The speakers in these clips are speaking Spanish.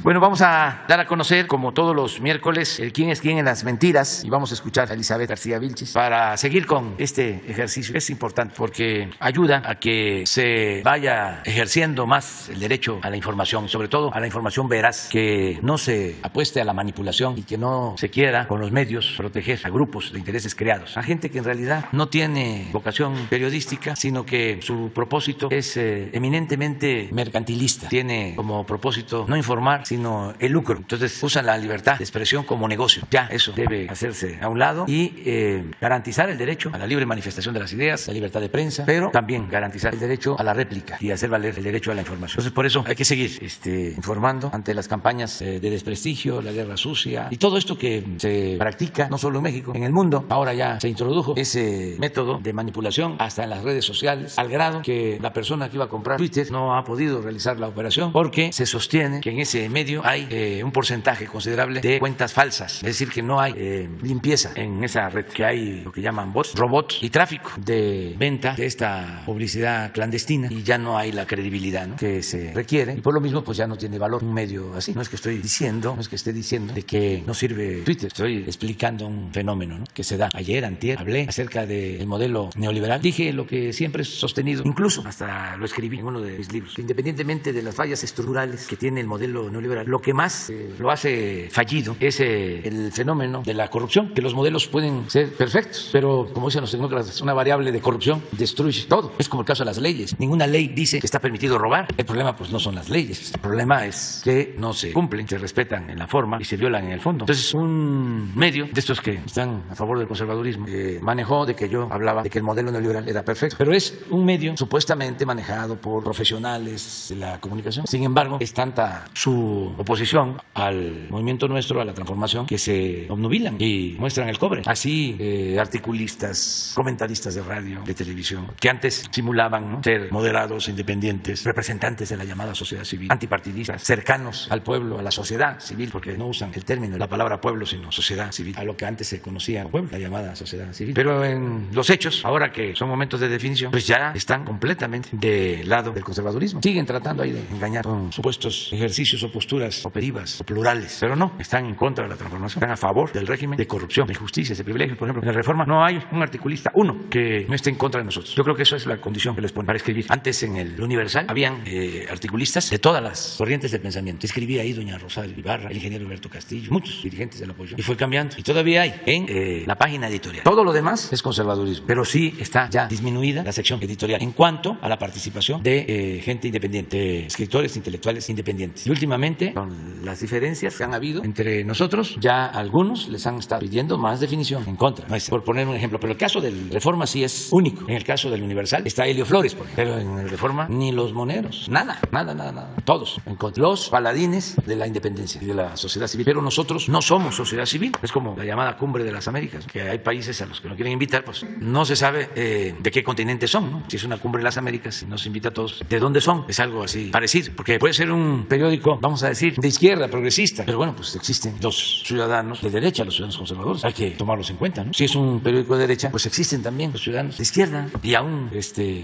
Bueno, vamos a dar a conocer, como todos los miércoles, el quién es quién en las mentiras, y vamos a escuchar a Elizabeth García Vilchis para seguir con este ejercicio. Es importante porque ayuda a que se vaya ejerciendo más el derecho a la información, sobre todo a la información veraz, que no se apueste a la manipulación y que no se quiera con los medios proteger a grupos de intereses creados, a gente que en realidad no tiene vocación periodística, sino que su propósito es eminentemente mercantilista. Tiene como propósito no informar, sino el lucro. Entonces usan la libertad de expresión como negocio. Ya eso debe hacerse a un lado y garantizar el derecho a la libre manifestación de las ideas, la libertad de prensa, pero también garantizar el derecho a la réplica y hacer valer el derecho a la información. Entonces por eso hay que seguir informando ante las campañas de desprestigio, la guerra sucia y todo esto que se practica no solo en México, en el mundo. Ahora ya se introdujo ese método de manipulación hasta en las redes sociales, al grado que la persona que iba a comprar Twitter no ha podido realizar la operación porque se sostiene que en ese medio hay un porcentaje considerable de cuentas falsas, es decir, que no hay limpieza en esa red, que hay lo que llaman bots, robots y tráfico de venta de esta publicidad clandestina y ya no hay la credibilidad, ¿no?, que se requiere, y por lo mismo pues ya no tiene valor un medio así. No es que esté diciendo de que no sirve Twitter, estoy explicando un fenómeno, ¿no?, que se da. Ayer, antier, hablé acerca del modelo neoliberal, dije lo que siempre he sostenido, incluso hasta lo escribí en uno de mis libros, que independientemente de las fallas estructurales que tiene el modelo neoliberal, lo que más lo hace fallido es el fenómeno de la corrupción, que los modelos pueden ser perfectos, pero como dicen los tecnócratas, una variable de corrupción destruye todo. Es como el caso de las leyes. Ninguna ley dice que está permitido robar. El problema pues no son las leyes, el problema es que no se cumplen, se respetan en la forma y se violan en el fondo. Entonces un medio de estos que están a favor del conservadurismo manejó de que yo hablaba de que el modelo neoliberal era perfecto, pero es un medio supuestamente manejado por profesionales de la comunicación. Sin embargo, es tanta su oposición al movimiento nuestro, a la transformación, que se obnubilan y muestran el cobre. Así articulistas, comentaristas de radio, de televisión, que antes simulaban, ¿no?, ser moderados, independientes, representantes de la llamada sociedad civil, antipartidistas, cercanos al pueblo, a la sociedad civil, porque no usan el término, la palabra pueblo, sino sociedad civil, a lo que antes se conocía como pueblo, la llamada sociedad civil. Pero en los hechos, ahora que son momentos de definición, pues ya están completamente del lado del conservadurismo. Siguen tratando ahí de engañar con supuestos ejercicios o posturas operativas o plurales, pero no, están en contra de la transformación, están a favor del régimen de corrupción, de injusticias, de privilegios. Por ejemplo, en la Reforma no hay un articulista, uno, que no esté en contra de nosotros. Yo creo que eso es la condición que les ponen para escribir. Antes en el Universal habían articulistas de todas las corrientes de pensamiento. Escribía ahí doña Rosario Ibarra, el ingeniero Alberto Castillo, muchos dirigentes de la oposición, y fue cambiando. Y todavía hay en la página editorial. Todo lo demás es conservadurismo, pero sí está ya disminuida la sección editorial en cuanto a la participación de gente independiente, de escritores intelectuales independientes. Y últimamente, con las diferencias que han habido entre nosotros, ya algunos les han estado pidiendo más definición en contra. No es por poner un ejemplo, pero el caso del Reforma sí es único. En el caso del Universal está Helio Flores, por ejemplo, pero en el Reforma ni los moneros, nada. Todos en contra. Los paladines de la independencia y de la sociedad civil. Pero nosotros no somos sociedad civil. Es como la llamada Cumbre de las Américas, que hay países a los que no quieren invitar, pues no se sabe de qué continente son, ¿no? Si es una Cumbre de las Américas y nos invita a todos, ¿de dónde son? Es algo así parecido, porque puede ser un periódico, vamos a decir, de izquierda, progresista, pero bueno, pues existen los ciudadanos de derecha, los ciudadanos conservadores, hay que tomarlos en cuenta, ¿no? Si es un periódico de derecha, pues existen también los ciudadanos de izquierda, y aún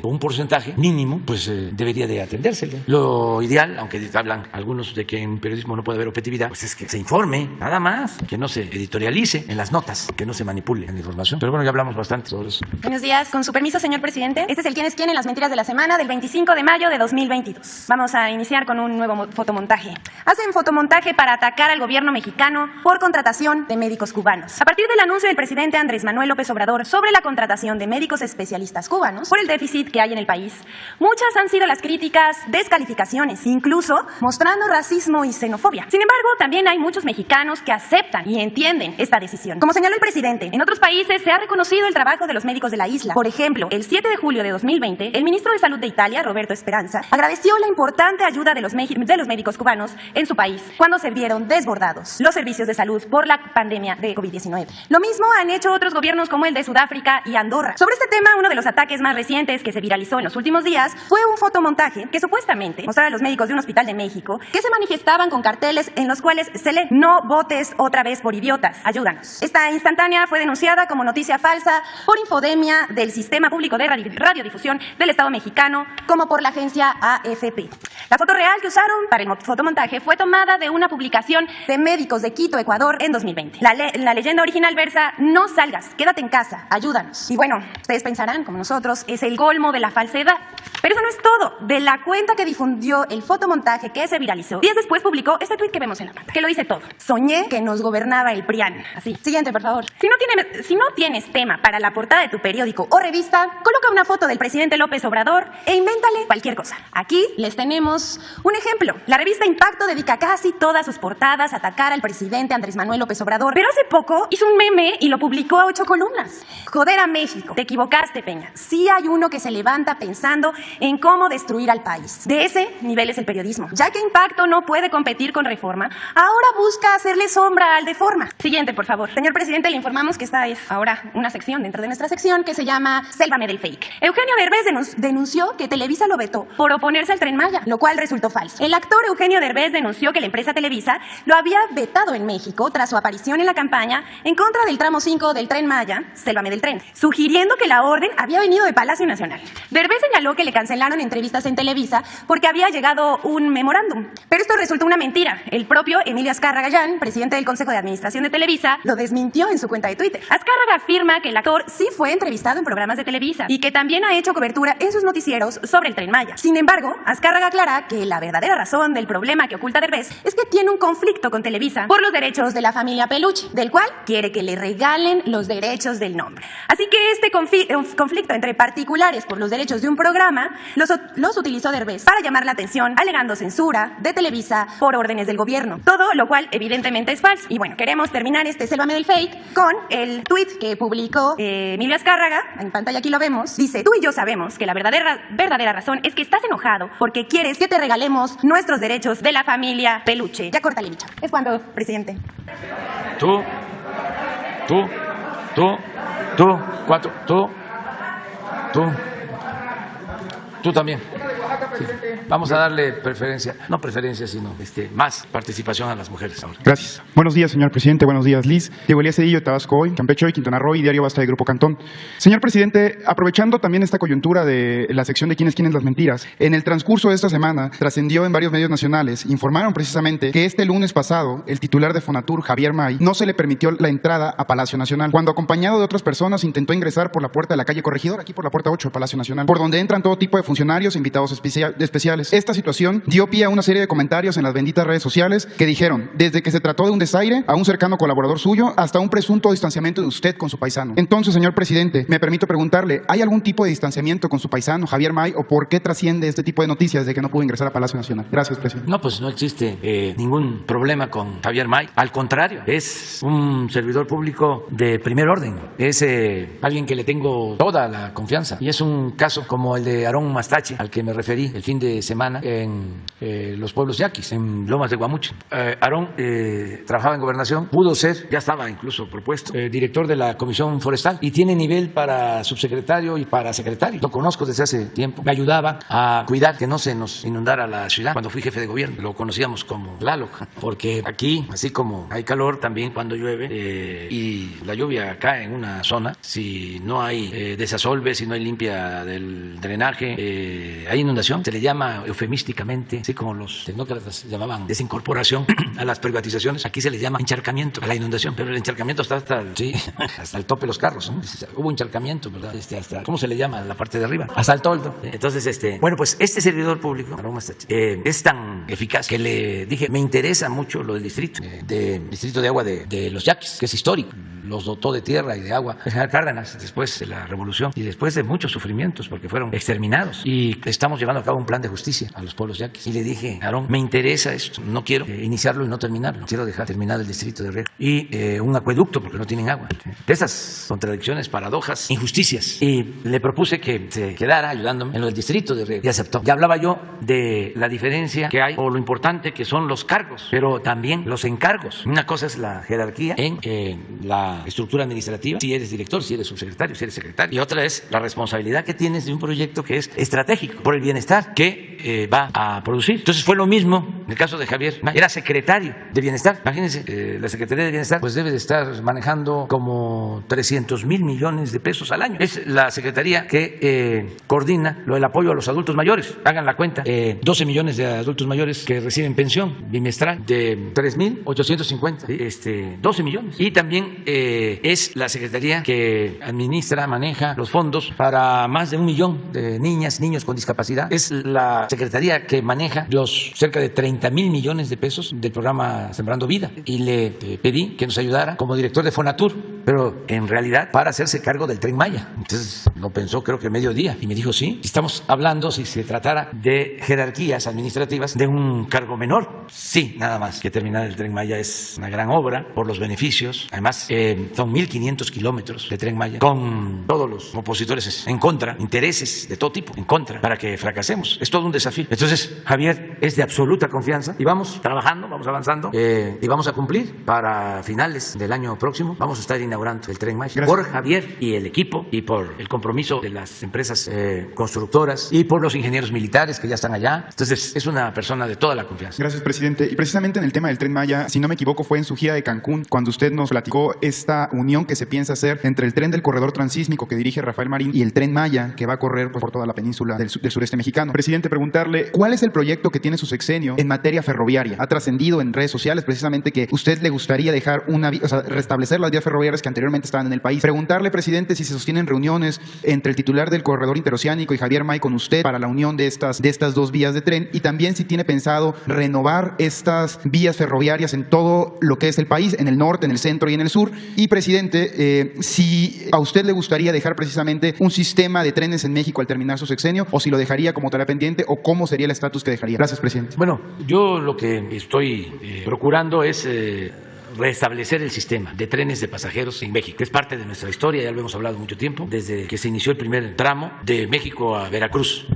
un porcentaje mínimo, pues debería de atendérsele. Lo ideal, aunque hablan algunos de que en periodismo no puede haber objetividad, pues es que se informe, nada más, que no se editorialice en las notas, que no se manipule en la información. Pero bueno, ya hablamos bastante sobre eso. Buenos días, con su permiso, señor presidente. Este es el quién es quién en las mentiras de la semana del 25 de mayo de 2022. Vamos a iniciar con un nuevo fotomontaje. Hacen fotomontaje para atacar al gobierno mexicano por contratación de médicos cubanos. A partir del anuncio del presidente Andrés Manuel López Obrador sobre la contratación de médicos especialistas cubanos por el déficit que hay en el país, muchas han sido las críticas, descalificaciones, incluso mostrando racismo y xenofobia. Sin embargo, también hay muchos mexicanos que aceptan y entienden esta decisión. Como señaló el presidente, en otros países se ha reconocido el trabajo de los médicos de la isla. Por ejemplo, el 7 de julio de 2020, el ministro de Salud de Italia, Roberto Speranza, agradeció la importante ayuda de los médicos médicos cubanos en su país cuando se vieron desbordados los servicios de salud por la pandemia de COVID-19. Lo mismo han hecho otros gobiernos como el de Sudáfrica y Andorra. Sobre este tema, uno de los ataques más recientes que se viralizó en los últimos días fue un fotomontaje que supuestamente mostraba a los médicos de un hospital de México que se manifestaban con carteles en los cuales se lee: "No votes otra vez por idiotas, ayúdanos". Esta instantánea fue denunciada como noticia falsa por Infodemia, del Sistema Público de Radiodifusión del Estado mexicano, como por la agencia AFP. La foto real que usaron para el fotomontaje fue tomada de una publicación de médicos de Quito, Ecuador, en 2020. La leyenda original versa: "No salgas, quédate en casa, ayúdanos". Y bueno, ustedes pensarán, como nosotros, es el colmo de la falsedad. Pero eso no es todo. De la cuenta que difundió el fotomontaje que se viralizó, días después publicó este tuit que vemos en la pantalla, que lo dice todo. "Soñé que nos gobernaba el PRIAN". Así. Siguiente, por favor. Si no tienes tema para la portada de tu periódico o revista, coloca una foto del presidente López Obrador e invéntale cualquier cosa. Aquí les tenemos un ejemplo. La revista Impacto dedica casi todas sus portadas a atacar al presidente Andrés Manuel López Obrador, pero hace poco hizo un meme y lo publicó a 8 columnas. "Joder a México. Te equivocaste, Peña. Sí hay uno que se levanta pensando en cómo destruir al país". De ese nivel es el periodismo. Ya que Impacto no puede competir con Reforma, ahora busca hacerle sombra al Deforma. Siguiente, por favor. Señor presidente, le informamos que esta es ahora una sección dentro de nuestra sección que se llama Sélvame del Fake. Eugenio Derbez denunció que Televisa lo vetó por oponerse al Tren Maya, lo cual resultó falso. El actor Eugenio Derbez denunció que la empresa Televisa lo había vetado en México tras su aparición en la campaña en contra del tramo 5 del Tren Maya, Sélvame del Tren, sugiriendo que la orden había venido de Palacio Nacional. Derbez señaló que le cancelaron entrevistas en Televisa porque había llegado un memorándum. Pero esto resultó una mentira. El propio Emilio Azcárraga Gallán, presidente del Consejo de Administración de Televisa, lo desmintió en su cuenta de Twitter. Azcárraga afirma que el actor sí fue entrevistado en programas de Televisa y que también ha hecho cobertura en sus noticieros sobre el Tren Maya. Sin embargo, Azcárraga aclara que la verdadera razón del problema que oculta Derbez es que tiene un conflicto con Televisa por los derechos de la familia Peluche, del cual quiere que le regalen los derechos del nombre. Así que este conflicto entre particulares por los derechos de un programa los utilizó Derbez para llamar la atención, alegando censura de Televisa por órdenes del gobierno. Todo lo cual evidentemente es falso. Y bueno, queremos terminar este Sélvame del Fake con el tuit que publicó Emilio Azcárraga. En pantalla aquí lo vemos. Dice: "Tú y yo sabemos que la verdadera razón es que estás enojado porque quieres que te regalemos nuestros derechos de la familia Peluche". Ya córtale, bicho. Es cuando, presidente. Tú también. Sí. Vamos a darle preferencia, no preferencia, sino más participación a las mujeres ahora. Gracias. Buenos días, señor presidente. Buenos días, Liz. Diego Elías Cedillo, Tabasco Hoy, Campeche Hoy, Quintana Roo y Diario Basta de Grupo Cantón. Señor presidente, aprovechando también esta coyuntura de la sección de quién es las mentiras, en el transcurso de esta semana trascendió en varios medios nacionales, informaron precisamente que este lunes pasado el titular de Fonatur, Javier May, no se le permitió la entrada a Palacio Nacional, cuando acompañado de otras personas intentó ingresar por la puerta de la calle Corregidor, aquí por la puerta 8 de Palacio Nacional, por donde entran todo tipo de funcionarios e invitados especiales. Esta situación dio pie a una serie de comentarios en las benditas redes sociales que dijeron, desde que se trató de un desaire a un cercano colaborador suyo, hasta un presunto distanciamiento de usted con su paisano. Entonces, señor presidente, me permito preguntarle, ¿hay algún tipo de distanciamiento con su paisano, Javier May, o por qué trasciende este tipo de noticias de que no pudo ingresar a Palacio Nacional? Gracias, presidente. No, pues no existe ningún problema con Javier May. Al contrario, es un servidor público de primer orden. Es alguien que le tengo toda la confianza. Y es un caso como el de Aarón Mastache, al que me referí el fin de semana en los pueblos yaquis, en Lomas de Guamuchi. Aarón trabajaba en Gobernación, pudo ser, ya estaba incluso propuesto, director de la Comisión Forestal y tiene nivel para subsecretario y para secretario. Lo conozco desde hace tiempo. Me ayudaba a cuidar que no se nos inundara la ciudad cuando fui jefe de gobierno. Lo conocíamos como Tlaloc, porque aquí, así como hay calor, también cuando llueve y la lluvia cae en una zona, si no hay desasolve, si no hay limpia del drenaje, hay inundación. Se le llama eufemísticamente, así como los tecnócratas llamaban desincorporación a las privatizaciones, aquí se le llama encharcamiento a la inundación, pero el encharcamiento está hasta el tope de los carros, ¿no? Hubo encharcamiento, ¿verdad? Hasta, ¿cómo se le llama la parte de arriba? Hasta el toldo. Entonces, bueno, pues este servidor público es tan eficaz que le dije, me interesa mucho lo del distrito de agua de los Yaquis, que es histórico. los dotó de tierra y de agua el general Cárdenas después de la revolución y después de muchos sufrimientos porque fueron exterminados. Y estamos llevando a cabo un plan de justicia a los pueblos yaquis. Y le dije, Aarón, me interesa esto, no quiero iniciarlo y no terminarlo, quiero dejar terminado el distrito de riego. Y un acueducto porque no tienen agua. De esas contradicciones, paradojas, injusticias. Y le propuse que se quedara ayudándome en lo del distrito de riego y aceptó. Ya hablaba yo de la diferencia que hay o lo importante que son los cargos, pero también los encargos. Una cosa es la jerarquía en la estructura administrativa, si eres director, si eres subsecretario, si eres secretario, y otra es la responsabilidad que tienes de un proyecto que es estratégico por el bienestar que va a producir. Entonces fue lo mismo en el caso de Javier, era secretario de Bienestar. Imagínense, la Secretaría de Bienestar pues debe de estar manejando como 300,000 millones de pesos al año. Es la secretaría que coordina lo del apoyo a los adultos mayores. Hagan la cuenta, 12 millones de adultos mayores que reciben pensión bimestral de 3,850, 12 millones. Y también es la secretaría que administra, maneja los fondos para más de 1 millón de niñas, niños con discapacidad. Es la secretaría que maneja los cerca de 30,000 millones de pesos del programa Sembrando Vida. Y le pedí que nos ayudara como director de Fonatur, pero en realidad para hacerse cargo del Tren Maya. Entonces lo pensó creo que mediodía y me dijo sí, estamos hablando si se tratara de jerarquías administrativas de un cargo menor. Sí, nada más que terminar el Tren Maya es una gran obra por los beneficios. Además son 1,500 kilómetros de Tren Maya con todos los opositores en contra, intereses de todo tipo en contra para que fracasemos. Es todo un desafío. Entonces Javier es de absoluta confianza y vamos trabajando, vamos avanzando y vamos a cumplir para finales del año próximo. Vamos a estar inaugurando el Tren Maya. Gracias. Por Javier y el equipo y por el compromiso de las empresas constructoras y por los ingenieros militares que ya están allá. Entonces es una persona de toda la confianza. Gracias, presidente. Y precisamente en el tema del Tren Maya, si no me equivoco, fue en su gira de Cancún cuando usted nos platicó esta unión que se piensa hacer entre el tren del corredor transísmico que dirige Rafael Marín y el Tren Maya que va a correr por toda la península del sureste mexicano. Presidente, preguntarle, ¿cuál es el proyecto que tiene su sexenio en materia ferroviaria? Ha trascendido en redes sociales precisamente que usted le gustaría dejar restablecer las vías ferroviarias que anteriormente estaban en el país. Preguntarle, presidente, si se sostienen reuniones entre el titular del corredor interoceánico y Javier May con usted para la unión de estas dos vías de tren, y también si tiene pensado renovar estas vías ferroviarias en todo lo que es el país, en el norte, en el centro y en el sur. Y, presidente, si a usted le gustaría dejar precisamente un sistema de trenes en México al terminar su sexenio, o si lo dejaría como tarea pendiente, o cómo sería el estatus que dejaría. Gracias, presidente. Bueno, yo lo que estoy procurando es restablecer el sistema de trenes de pasajeros en México. Es parte de nuestra historia, ya lo hemos hablado mucho tiempo, desde que se inició el primer tramo de México a Veracruz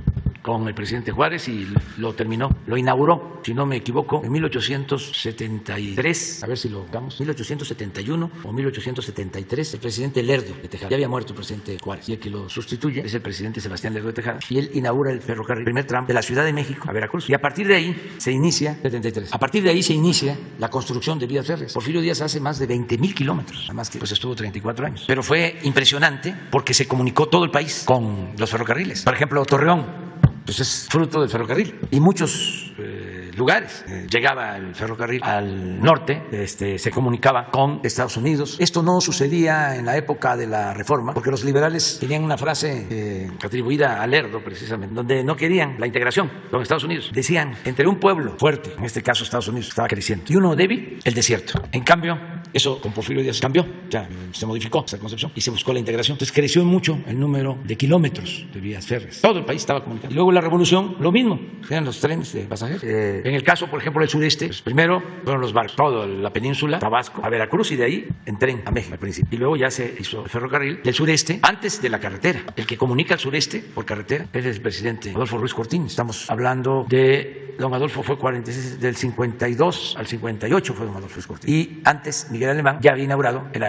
con el presidente Juárez y lo terminó, lo inauguró, si no me equivoco, en 1873, a ver si lo damos, 1871 o 1873, el presidente Lerdo de Tejada. Ya había muerto el presidente Juárez y el que lo sustituye es el presidente Sebastián Lerdo de Tejada y él inaugura el ferrocarril, el primer tramo de la Ciudad de México a Veracruz, y a partir de ahí se inicia, 73, a partir de ahí se inicia la construcción de vías férreas. Porfirio Díaz hace más de 20,000 kilómetros, además que pues estuvo 34 años, pero fue impresionante porque se comunicó todo el país con los ferrocarriles. Por ejemplo, Torreón pues es fruto del ferrocarril y muchos lugares. Llegaba el ferrocarril al norte, se comunicaba con Estados Unidos. Esto no sucedía en la época de la Reforma, porque los liberales tenían una frase atribuida a Lerdo, precisamente, donde no querían la integración con Estados Unidos. Decían, entre un pueblo fuerte, en este caso Estados Unidos, estaba creciendo, y uno débil, el desierto. En cambio, eso con Porfirio Díaz cambió, ya se modificó esa concepción y se buscó la integración. Entonces creció mucho el número de kilómetros de vías férreas. Todo el país estaba comunicado. Y luego la revolución, lo mismo, eran los trenes de pasajeros. En el caso, por ejemplo, del sureste, pues primero fueron los barcos, toda la península, Tabasco, a Veracruz, y de ahí en tren a México al principio. Y luego ya se hizo el ferrocarril del sureste antes de la carretera. El que comunica al sureste por carretera es el presidente Adolfo Ruiz Cortines. Estamos hablando de don Adolfo, fue 46, del 52 al 58 fue don Adolfo Ruiz Cortines. Y antes Miguel Alemán ya había inaugurado el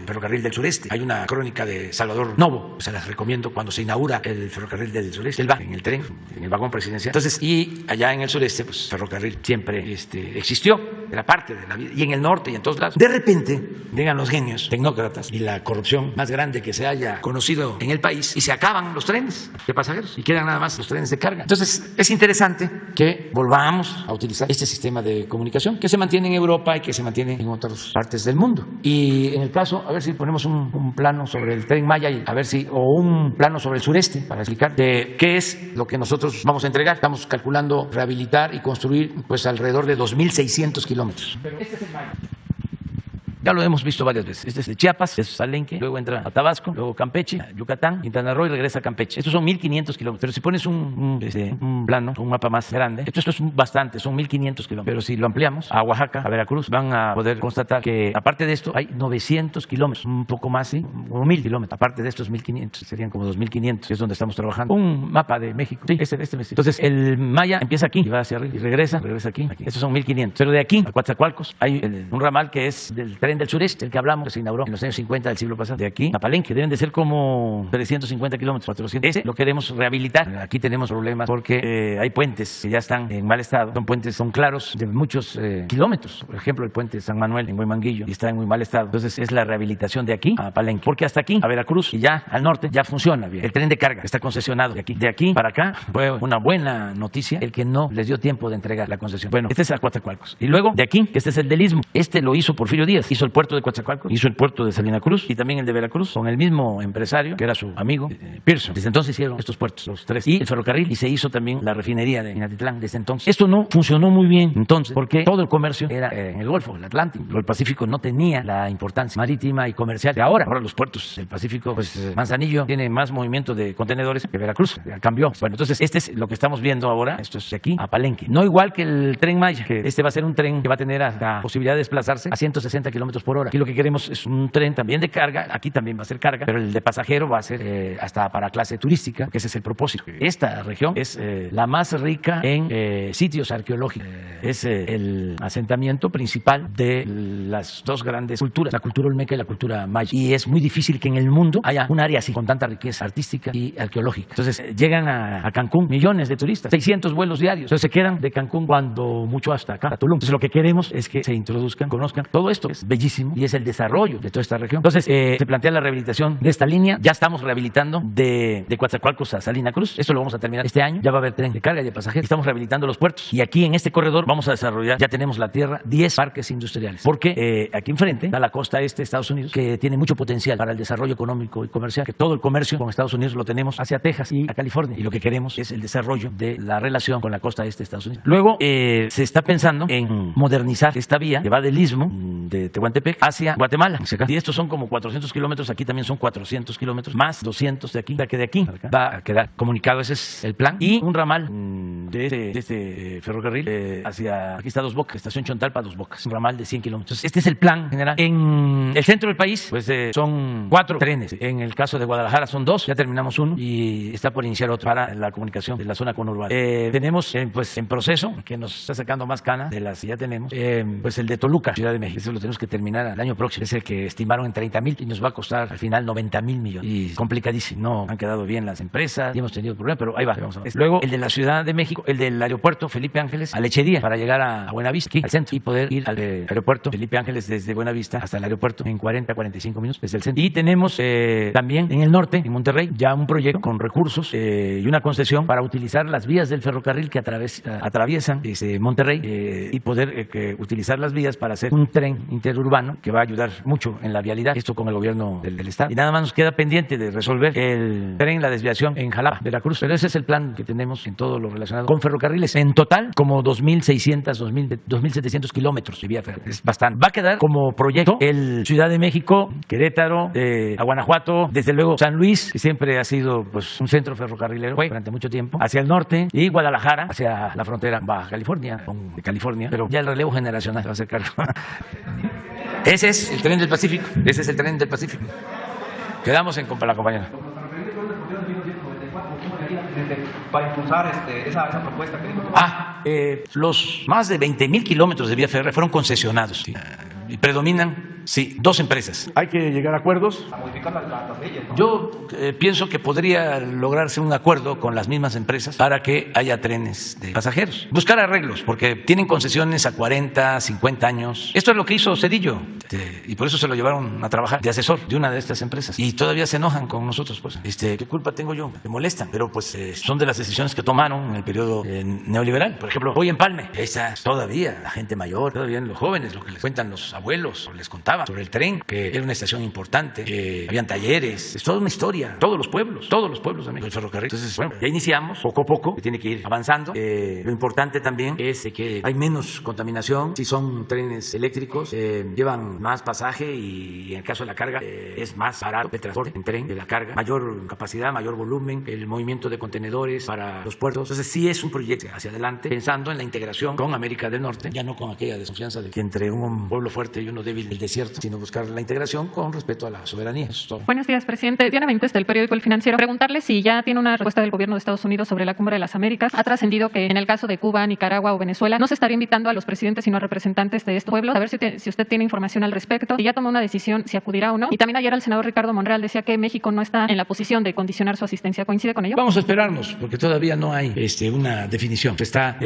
ferrocarril del sureste. Hay una crónica de Salvador Novo, se las recomiendo, cuando se inaugura el ferrocarril del sureste. Él va en el tren, en el vagón presidencial. Entonces, y allá en el sureste, pues ferrocarril siempre existió, era parte de la vida, y en el norte y en todos lados. De repente llegan los genios tecnócratas y la corrupción más grande que se haya conocido en el país, y se acaban los trenes de pasajeros y quedan nada más los trenes de carga. Entonces es interesante que volvamos a utilizar este sistema de comunicación que se mantiene en Europa y que se mantiene en otras partes del mundo. Y en el caso, a ver si ponemos un plano sobre el Tren Maya, y a ver si, o un plano sobre el sureste para explicar de qué es lo que nosotros vamos a entregar. Estamos calculando rehabilitar y construir pues alrededor de 2,600 kilómetros. Pero este es el Maya. Ya lo hemos visto varias veces. Este es de Chiapas, es Palenque, luego entra a Tabasco, luego Campeche, Yucatán, Quintana Roo y regresa a Campeche. Estos son 1.500 kilómetros. Pero si pones un plano, un mapa más grande, esto es bastante, son 1.500 kilómetros. Pero si lo ampliamos a Oaxaca, a Veracruz, van a poder constatar que aparte de esto hay 900 kilómetros, un poco más, ¿sí? O 1.000 kilómetros. Aparte de estos 1.500, serían como 2.500, que es donde estamos trabajando. Un mapa de México. Sí, este mes. Entonces, el Maya empieza aquí y va hacia arriba y regresa aquí. Estos son 1.500. Pero de aquí a Coatzacoalcos hay un ramal que es del tren del sureste, el que hablamos, que se inauguró en los años 50 del siglo pasado. De aquí a Palenque deben de ser como 350 kilómetros, 400. Ese lo queremos rehabilitar. Aquí tenemos problemas porque hay puentes que ya están en mal estado. Son claros de muchos kilómetros. Por ejemplo, el puente San Manuel en Huemanguillo y está en muy mal estado. Entonces, es la rehabilitación de aquí a Palenque. Porque hasta aquí, a Veracruz y ya al norte, ya funciona bien. El tren de carga está concesionado de aquí para acá. Fue una buena noticia el que no les dio tiempo de entregar la concesión. Bueno, este es a Coatzacoalcos. Y luego, de aquí, este es el del Istmo. Este lo hizo Porfirio Díaz. Hizo el puerto de Coatzacoalcos, hizo el puerto de Salina Cruz y también el de Veracruz, con el mismo empresario, que era su amigo, Pearson. Desde entonces hicieron estos puertos, los tres. Y el ferrocarril, y se hizo también la refinería de Minatitlán desde entonces. Esto no funcionó muy bien entonces, porque todo el comercio era en el Golfo, el Atlántico. El Pacífico no tenía la importancia marítima y comercial de ahora. Ahora los puertos del Pacífico, pues Manzanillo tiene más movimiento de contenedores que Veracruz. Cambió. Bueno, entonces este es lo que estamos viendo ahora. Esto es de aquí a Palenque. No igual que el Tren Maya, que este va a ser un tren que va a tener la posibilidad de desplazarse a 160 kilómetros por hora. Aquí lo que queremos es un tren también de carga. Aquí también va a ser carga, pero el de pasajero va a ser hasta para clase turística, que ese es el propósito. Esta región es la más rica en sitios arqueológicos. Es el asentamiento principal de las dos grandes culturas, la cultura olmeca y la cultura maya. Y es muy difícil que en el mundo haya un área así con tanta riqueza artística y arqueológica. Entonces llegan a Cancún millones de turistas, 600 vuelos diarios. Entonces se quedan de Cancún cuando mucho hasta acá, a Tulum. Entonces lo que queremos es que se introduzcan, conozcan todo esto, que es bellísimo y es el desarrollo de toda esta región. Entonces se plantea la rehabilitación de esta línea. Ya estamos rehabilitando de Coatzacoalcos a Salina Cruz. Esto lo vamos a terminar este año. Ya va a haber tren de carga y de pasajeros. Estamos rehabilitando los puertos. Y aquí en este corredor vamos a desarrollar, ya tenemos la tierra, 10 parques industriales. Porque aquí enfrente está la costa este de Estados Unidos, que tiene mucho potencial para el desarrollo económico y comercial, que todo el comercio con Estados Unidos lo tenemos hacia Texas y a California. Y lo que queremos es el desarrollo de la relación con la costa este de Estados Unidos. Luego se está pensando en modernizar esta vía que va del Istmo de Tehuantepec hacia Guatemala. Y estos son como 400 kilómetros, aquí también son 400 kilómetros, más 200 de aquí, que de aquí va a quedar comunicado. Ese es el plan. Y un ramal de este ferrocarril hacia, aquí está Dos Bocas, estación Chontalpa, Dos Bocas, un ramal de 100 kilómetros. Este es el plan general. En el centro del país, pues son 4 trenes. En el caso de Guadalajara son 2, ya terminamos uno y está por iniciar otro para la comunicación de la zona conurbana. Tenemos pues en proceso, que nos está sacando más cana de las que ya tenemos, pues el de Toluca, Ciudad de México. Eso lo tenemos que terminar el año próximo. Es el que estimaron en 30,000 y nos va a costar al final 90,000 millones. Y complicadísimo. No han quedado bien las empresas y hemos tenido problemas, pero ahí va. Vamos a ver. Luego el de la Ciudad de México, el del aeropuerto Felipe Ángeles a Lechería para llegar a Buenavista, aquí al centro, y poder ir al aeropuerto Felipe Ángeles desde Buenavista hasta el aeropuerto en 40-45 minutos desde el centro. Y tenemos también en el norte, en Monterrey, ya un proyecto con recursos y una concesión para utilizar las vías del ferrocarril que atraviesan Monterrey y poder utilizar las vías para hacer un tren interurbano que va a ayudar mucho en la vialidad, esto con el gobierno del estado. Y nada más nos queda pendiente de resolver el tren, la desviación en Jalapa, Veracruz, pero ese es el plan que tenemos en todo lo relacionado con ferrocarriles. En total, como 2.600, 2.700 kilómetros de vía ferroviaria. Es bastante. Va a quedar como proyecto el Ciudad de México, Querétaro, a Guanajuato, desde luego San Luis, que siempre ha sido pues un centro ferrocarrilero durante mucho tiempo, hacia el norte, y Guadalajara, hacia la frontera Baja California, con California, pero ya el relevo generacional va a ser cargo. Ese es el tren del Pacífico, ese es el tren del Pacífico. Quedamos en la compañera. Para impulsar esa propuesta que dijo. Los más de 20,000 kilómetros de vía férrea fueron concesionados y predominan 2 empresas. Hay que llegar a acuerdos. A modificar las leyes, ¿no? Yo pienso que podría lograrse un acuerdo con las mismas empresas para que haya trenes de pasajeros. Buscar arreglos, porque tienen concesiones a 40, 50 años. Esto es lo que hizo Zedillo, y por eso se lo llevaron a trabajar de asesor de una de estas empresas. Y todavía se enojan con nosotros, pues. ¿Qué culpa tengo yo? Me molestan, pero pues son de las decisiones que tomaron en el periodo neoliberal. Por ejemplo, hoy Empalme, esa todavía la gente mayor, todavía los jóvenes, lo que les cuentan los abuelos o les contaban. trabajaba sobre el tren, que era una estación importante, que habían talleres, es toda una historia, todos los pueblos de México, el ferrocarril. Entonces, bueno, ya iniciamos poco a poco, que tiene que ir avanzando. Lo importante también es que hay menos contaminación. Si son trenes eléctricos, llevan más pasaje y en el caso de la carga es más barato el transporte en tren de la carga, mayor capacidad, mayor volumen, el movimiento de contenedores para los puertos. Entonces sí es un proyecto hacia adelante, pensando en la integración con América del Norte, ya no con aquella desconfianza de que entre un pueblo fuerte y uno débil del desierto, sino buscar la integración con respeto a la soberanía. Eso es todo. Buenos días, presidente. Diana Benítez, del periódico El Financiero. Preguntarle si ya tiene una respuesta del gobierno de Estados Unidos sobre la Cumbre de las Américas. Ha trascendido que en el caso de Cuba, Nicaragua o Venezuela no se estaría invitando a los presidentes sino a representantes de estos pueblos. A ver si usted tiene información al respecto y ya tomó una decisión si acudirá o no. Y también ayer el senador Ricardo Monreal decía que México no está en la posición de condicionar su asistencia. ¿Coincide con ello? Vamos a esperarnos, porque todavía no hay una definición. Se está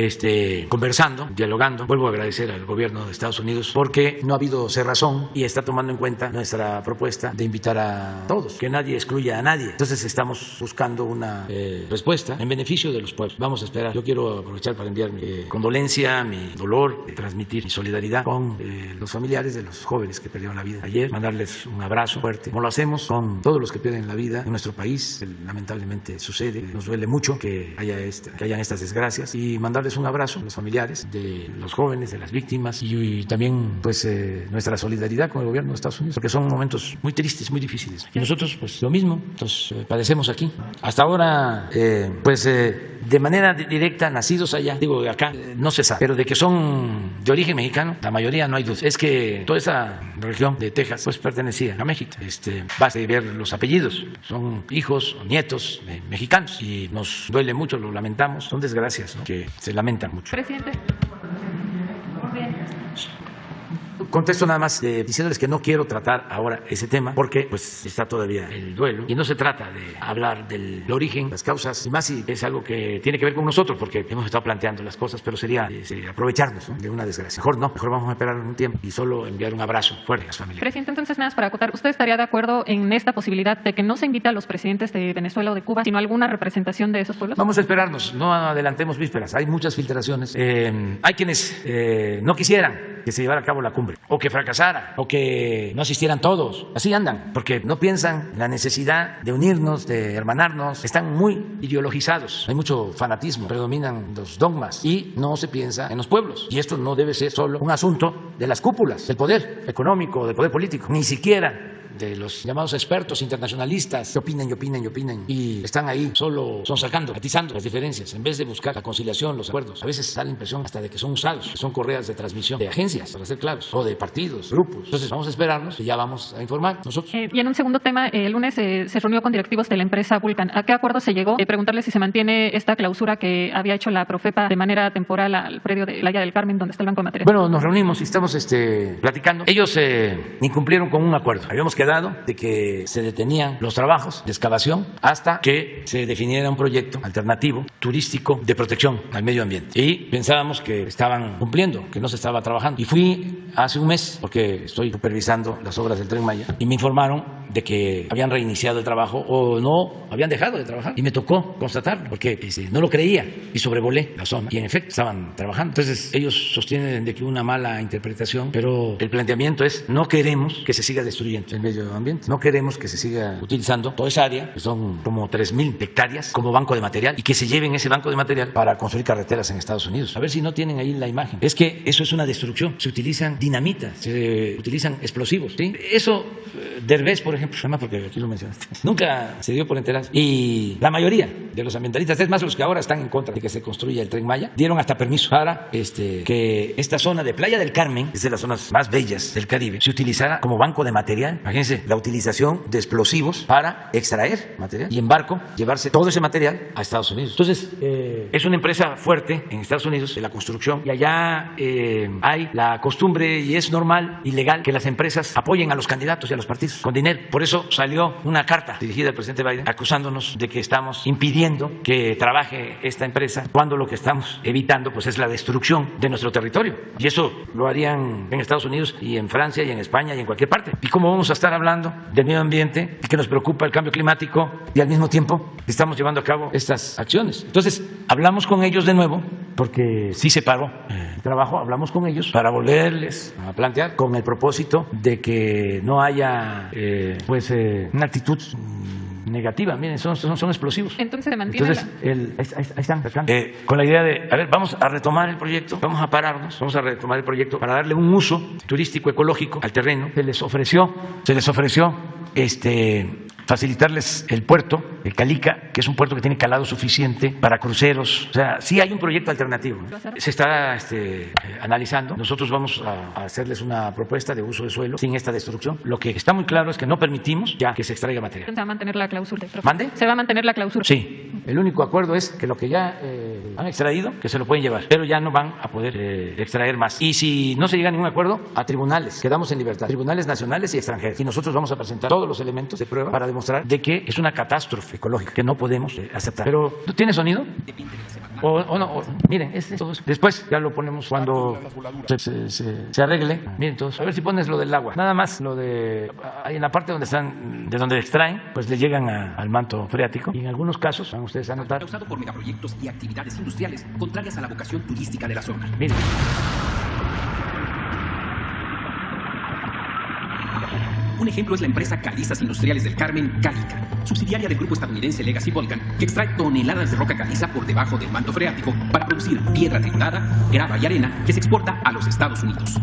conversando, dialogando. Vuelvo a agradecer al gobierno de Estados Unidos porque no ha habido cerrazón y está tomando en cuenta nuestra propuesta de invitar a todos, que nadie excluya a nadie. Entonces estamos buscando una respuesta en beneficio de los pueblos. Vamos a esperar. Yo quiero aprovechar para enviar mi condolencia, mi dolor, transmitir mi solidaridad con los familiares de los jóvenes que perdieron la vida ayer, mandarles un abrazo fuerte, como lo hacemos con todos los que pierden la vida en nuestro país. Lamentablemente sucede, nos duele mucho que hayan estas desgracias, y mandarles un abrazo a los familiares de los jóvenes, de las víctimas, y también pues nuestra solidaridad con el gobierno de Estados Unidos, porque son momentos muy tristes, muy difíciles. Y nosotros pues lo mismo, entonces padecemos aquí. Hasta ahora de manera directa, nacidos allá, digo acá, no se sabe, pero de que son de origen mexicano, la mayoría no hay duda. Es que toda esa región de Texas pues pertenecía a México. Basta ver los apellidos, son hijos o nietos de mexicanos, y nos duele mucho, lo lamentamos, son desgracias, ¿no?, que se lamentan mucho. Presidente. Contesto nada más diciéndoles que no quiero tratar ahora ese tema porque pues está todavía el duelo y no se trata de hablar del origen, las causas, y más si es algo que tiene que ver con nosotros, porque hemos estado planteando las cosas, pero sería aprovecharnos, ¿no?, de una desgracia. Mejor vamos a esperar un tiempo y solo enviar un abrazo fuerte a las familias. Presidente, entonces nada más para acotar, ¿usted estaría de acuerdo en esta posibilidad de que no se invite a los presidentes de Venezuela o de Cuba, sino alguna representación de esos pueblos? Vamos a esperarnos, no adelantemos vísperas, hay muchas filtraciones. Hay quienes no quisieran que se llevara a cabo la cumbre, o que fracasara, o que no asistieran todos. Así andan, porque no piensan en la necesidad de unirnos, de hermanarnos. Están muy ideologizados, hay mucho fanatismo, predominan los dogmas y no se piensa en los pueblos. Y esto no debe ser solo un asunto de las cúpulas, del poder económico, del poder político, ni siquiera de los llamados expertos internacionalistas que opinen y están ahí solo sacando, atizando las diferencias en vez de buscar la conciliación, los acuerdos. A veces da la impresión hasta de que son usados, que son correas de transmisión de agencias, para ser claros, o de partidos, grupos. Entonces vamos a esperarnos y ya vamos a informar nosotros. Y en un segundo tema, el lunes se reunió con directivos de la empresa Vulcan. ¿A qué acuerdo se llegó? Preguntarle si se mantiene esta clausura que había hecho la Profepa de manera temporal al predio de Playa del Carmen, donde está el Banco de Materiales. Bueno, nos reunimos y estamos platicando. Ellos incumplieron con un acuerdo. Habíamos quedado de que se detenían los trabajos de excavación hasta que se definiera un proyecto alternativo turístico de protección al medio ambiente. Y pensábamos que estaban cumpliendo, que no se estaba trabajando. Y fui hace un mes, porque estoy supervisando las obras del Tren Maya, y me informaron de que habían reiniciado el trabajo o no habían dejado de trabajar. Y me tocó constatarlo, porque no lo creía y sobrevolé la zona. Y en efecto estaban trabajando. Entonces ellos sostienen de que una mala interpretación, pero el planteamiento es: no queremos que se siga destruyendo el medio ambiente, no queremos que se siga utilizando toda esa área, que son como 3,000 hectáreas, como banco de material, y que se lleven ese banco de material para construir carreteras en Estados Unidos. A ver si no tienen ahí la imagen. Es que eso es una destrucción. Se utilizan dinamitas, se utilizan explosivos, ¿sí? Eso, Derbez, por ejemplo, además porque aquí lo mencionaste, nunca se dio por enterarse. Y la mayoría de los ambientalistas, es más, los que ahora están en contra de que se construya el Tren Maya, dieron hasta permiso para que esta zona de Playa del Carmen, es de las zonas más bellas del Caribe, se utilizara como banco de material. Imagínense la utilización de explosivos para extraer material y en barco llevarse todo ese material a Estados Unidos. Entonces, es una empresa fuerte en Estados Unidos de la construcción, y allá hay la costumbre, y es normal y legal, que las empresas apoyen a los candidatos y a los partidos con dinero. Por eso salió una carta dirigida al presidente Biden acusándonos de que estamos impidiendo que trabaje esta empresa, cuando lo que estamos evitando pues es la destrucción de nuestro territorio. Y eso lo harían en Estados Unidos y en Francia y en España y en cualquier parte. ¿Y cómo vamos a estar estar hablando del medio ambiente y que nos preocupa el cambio climático y al mismo tiempo estamos llevando a cabo estas acciones. Entonces, hablamos con ellos de nuevo, porque sí se paró el trabajo, hablamos con ellos para volverles a plantear con el propósito de que no haya una actitud negativa. Miren, son explosivos. Entonces se mantiene. Entonces, ahí están, con la idea de, a ver, vamos a retomar el proyecto, vamos a pararnos, vamos a retomar el proyecto para darle un uso turístico ecológico al terreno. Se les ofreció facilitarles el puerto, el Calica, que es un puerto que tiene calado suficiente para cruceros. O sea, sí hay un proyecto alternativo, ¿no? Se está analizando. Nosotros vamos a hacerles una propuesta de uso de suelo sin esta destrucción. Lo que está muy claro es que no permitimos ya que se extraiga material. ¿Se va a mantener la clausura? ¿Mande? ¿Se va a mantener la clausura? Sí. El único acuerdo es que lo que ya han extraído, que se lo pueden llevar, pero ya no van a poder extraer más. Y si no se llega a ningún acuerdo, a tribunales, quedamos en libertad, tribunales nacionales y extranjeros. Y nosotros vamos a presentar todos los elementos de prueba para demostrar de que es una catástrofe ecológica que no podemos aceptar. Pero, ¿tú tienes sonido? O no, miren, todo eso. Después ya lo ponemos cuando se arregle. Miren todos, a ver si pones lo del agua. Nada más lo de, ahí en la parte donde están, de donde extraen, pues le llegan al manto freático. Y en algunos casos, van ustedes a notar, causado por megaproyectos y actividades industriales contrarias a la vocación turística de la zona. Miren. Un ejemplo es la empresa Calizas Industriales del Carmen, Calica, subsidiaria del grupo estadounidense Legacy Volcan, que extrae toneladas de roca caliza por debajo del manto freático para producir piedra triturada, grava y arena que se exporta a los Estados Unidos.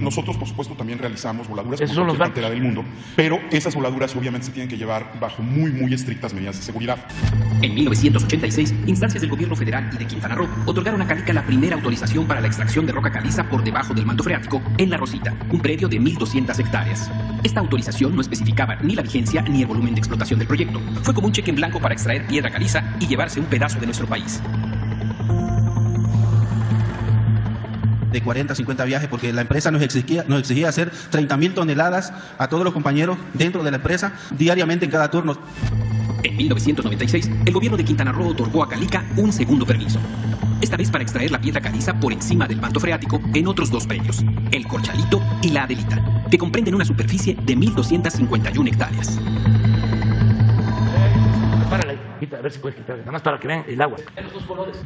Nosotros, por supuesto, también realizamos voladuras por cualquier carretera del mundo, pero esas voladuras obviamente se tienen que llevar bajo muy estrictas medidas de seguridad. En 1986, instancias del gobierno federal y de Quintana Roo otorgaron a Calica la primera autorización para la extracción de roca caliza por debajo del manto freático en La Rosita, un predio de 1.200 hectáreas. Esta autorización no especificaba ni la vigencia ni el volumen de explotación del proyecto. Fue como un cheque en blanco para extraer piedra caliza y llevarse un pedazo de nuestro país. De 40 a 50 viajes, porque la empresa nos exigía hacer 30.000 toneladas a todos los compañeros dentro de la empresa diariamente en cada turno. En 1996, el gobierno de Quintana Roo otorgó a Calica un segundo permiso, esta vez para extraer la piedra caliza por encima del manto freático en otros dos predios, el Corchalito y la Adelita, que comprenden una superficie de 1.251 hectáreas. Párale, a ver si puedes quitar, nada más para que vean el agua. En los dos colores.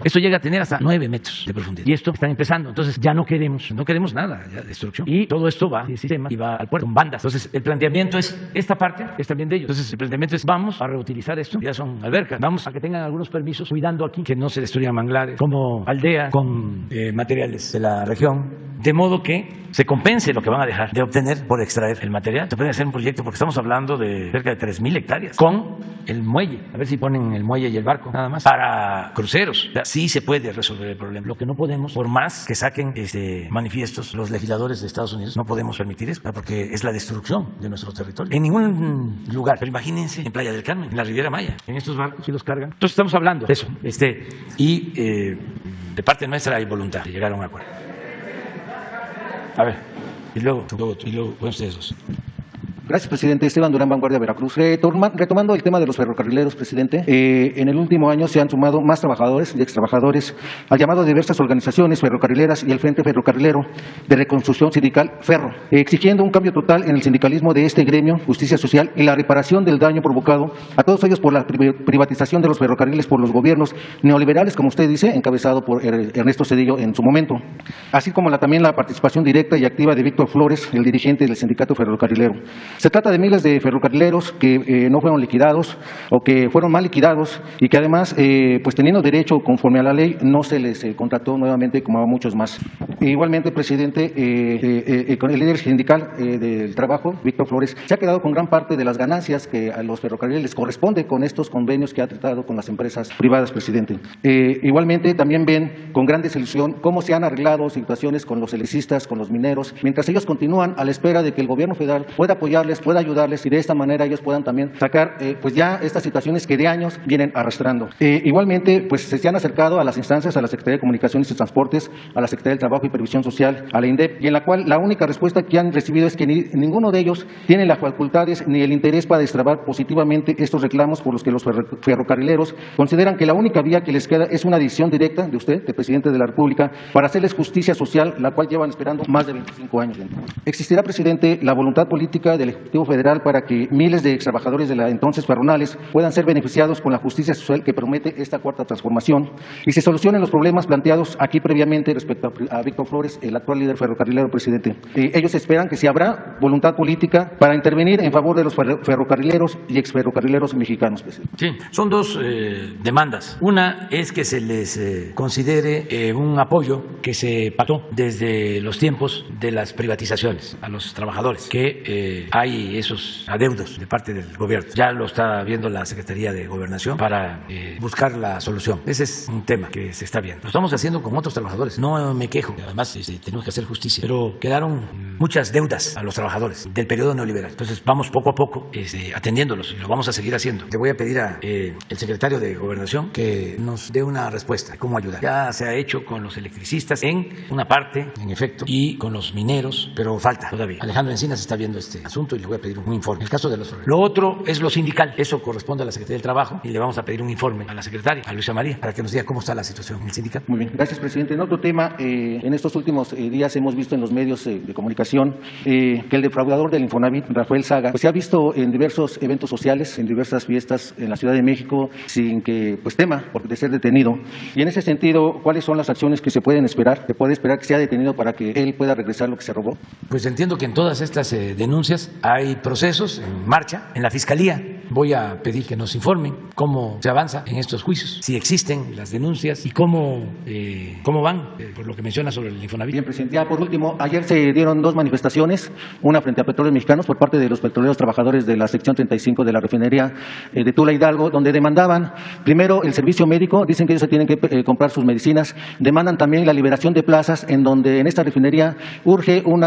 Esto llega a tener hasta 9 metros de profundidad. Y esto está empezando. Entonces ya no queremos nada, ya destrucción. Y todo esto va de sistema y va al puerto con bandas. Entonces el planteamiento es, esta parte es también de ellos. Entonces el planteamiento es, vamos a reutilizar esto. Ya son albercas. Vamos a que tengan algunos permisos, cuidando aquí que no se destruyan manglares, como aldea, con materiales de la región. De modo que se compense lo que van a dejar de obtener por extraer el material. Se puede hacer un proyecto, porque estamos hablando de cerca de 3.000 hectáreas, con el muelle. A ver si ponen el muelle y el barco, nada más, para cruceros. O sea, sí se puede resolver el problema. Lo que no podemos, por más que saquen manifiestos los legisladores de Estados Unidos, no podemos permitir eso, porque es la destrucción de nuestro territorio. En ningún lugar. Pero imagínense en Playa del Carmen, en la Riviera Maya, en estos barcos, si los cargan. Entonces estamos hablando de eso. Y de parte nuestra hay voluntad de llegar a un acuerdo. A ver, y luego ustedes dos. Gracias, presidente. Esteban Durán, Vanguardia, Veracruz. Retomando el tema de los ferrocarrileros, presidente, en el último año se han sumado más trabajadores y extrabajadores al llamado de diversas organizaciones ferrocarrileras y el Frente Ferrocarrilero de Reconstrucción Sindical Ferro, exigiendo un cambio total en el sindicalismo de este gremio, justicia social y la reparación del daño provocado a todos ellos por la privatización de los ferrocarriles por los gobiernos neoliberales, como usted dice, encabezado por Ernesto Zedillo en su momento, así como también la participación directa y activa de Víctor Flores, el dirigente del sindicato ferrocarrilero. Se trata de miles de ferrocarrileros que no fueron liquidados o que fueron mal liquidados y que además, pues teniendo derecho conforme a la ley, no se les contrató nuevamente como a muchos más. Igualmente, presidente, con el líder sindical del trabajo, Víctor Flores, se ha quedado con gran parte de las ganancias que a los ferrocarriles les corresponde con estos convenios que ha tratado con las empresas privadas, presidente. Igualmente, también ven con gran desilusión cómo se han arreglado situaciones con los electricistas, con los mineros, mientras ellos continúan a la espera de que el gobierno federal pueda apoyarles informarles, pueda ayudarles y de esta manera ellos puedan también sacar pues ya estas situaciones que de años vienen arrastrando. Igualmente, pues se han acercado a las instancias, a la Secretaría de Comunicaciones y Transportes, a la Secretaría del Trabajo y Previsión Social, a la INDEP, y en la cual la única respuesta que han recibido es que ninguno de ellos tiene las facultades ni el interés para destrabar positivamente estos reclamos por los que los ferrocarrileros consideran que la única vía que les queda es una decisión directa de usted, del presidente de la República, para hacerles justicia social, la cual llevan esperando más de 25 años. ¿Existirá, presidente, la voluntad política del Ejecutivo Federal para que miles de extrabajadores de la entonces Ferronales puedan ser beneficiados con la justicia social que promete esta cuarta transformación y se solucionen los problemas planteados aquí previamente respecto a Víctor Flores, el actual líder ferrocarrilero, presidente? Ellos esperan que si habrá voluntad política para intervenir en favor de los ferrocarrileros y exferrocarrileros mexicanos, presidente. Sí, son dos demandas. Una es que se les considere un apoyo que se pactó desde los tiempos de las privatizaciones a los trabajadores, que hay esos adeudos de parte del gobierno. Ya lo está viendo la Secretaría de Gobernación para buscar la solución. Ese es un tema que se está viendo. Lo estamos haciendo con otros trabajadores. No me quejo. Además, tenemos que hacer justicia. Pero quedaron muchas deudas a los trabajadores del periodo neoliberal. Entonces, vamos poco a poco atendiéndolos y lo vamos a seguir haciendo. Le voy a pedir al secretario de Gobernación que nos dé una respuesta de cómo ayudar. Ya se ha hecho con los electricistas en una parte, en efecto, y con los mineros, pero falta todavía. Alejandro Encinas está viendo este asunto y le voy a pedir un informe. El caso de los... Lo otro es lo sindical. Eso corresponde a la Secretaría del Trabajo y le vamos a pedir un informe a la secretaria, a Luisa María, para que nos diga cómo está la situación en el sindicato. Muy bien, gracias, presidente. En otro tema, en estos últimos días hemos visto en los medios de comunicación que el defraudador del Infonavit, Rafael Saga, pues se ha visto en diversos eventos sociales, en diversas fiestas en la Ciudad de México, sin que pues tema de ser detenido. Y en ese sentido, ¿cuáles son las acciones que se pueden esperar? ¿Se puede esperar que sea detenido para que él pueda regresar lo que se robó? Pues entiendo que en todas estas denuncias hay procesos en marcha en la Fiscalía. Voy a pedir que nos informen cómo se avanza en estos juicios, si existen las denuncias y cómo van, por lo que menciona sobre el Infonavit. Bien, presidente. Ya por último, ayer se dieron dos manifestaciones, una frente a Petróleos Mexicanos por parte de los petroleros trabajadores de la sección 35 de la refinería de Tula Hidalgo, donde demandaban primero el servicio médico, dicen que ellos se tienen que comprar sus medicinas, demandan también la liberación de plazas en donde en esta refinería urge un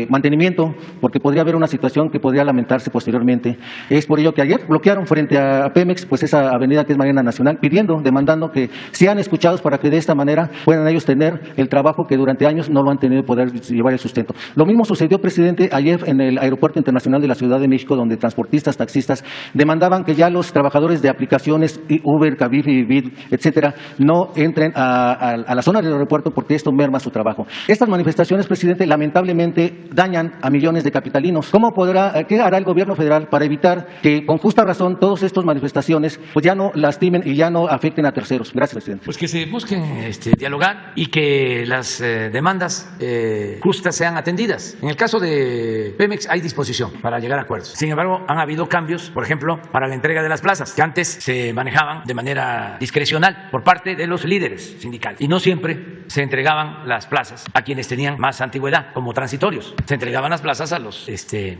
mantenimiento porque podría haber una situación que podría lamentarse posteriormente. Es por ello que ayer bloquearon frente a Pemex pues esa avenida que es Marina Nacional, demandando que sean escuchados para que de esta manera puedan ellos tener el trabajo que durante años no lo han tenido, poder llevar el sustento. Lo mismo sucedió, presidente, ayer en el Aeropuerto Internacional de la Ciudad de México, donde transportistas, taxistas demandaban que ya los trabajadores de aplicaciones Uber, Cabify, Bit, etcétera, no entren a la zona del aeropuerto porque esto merma su trabajo. Estas manifestaciones, presidente, lamentablemente dañan a millones de capitalinos. ¿Qué hará el gobierno federal para evitar que con justa razón todas estas manifestaciones pues ya no lastimen y ya no afecten a terceros? Gracias, presidente. Pues que se busquen dialogar y que las demandas justas sean atendidas. En el caso de Pemex hay disposición para llegar a acuerdos. Sin embargo, han habido cambios, por ejemplo, para la entrega de las plazas, que antes se manejaban de manera discrecional por parte de los líderes sindicales y no siempre se entregaban las plazas a quienes tenían más antigüedad como transitorios. Se entregaban las plazas a los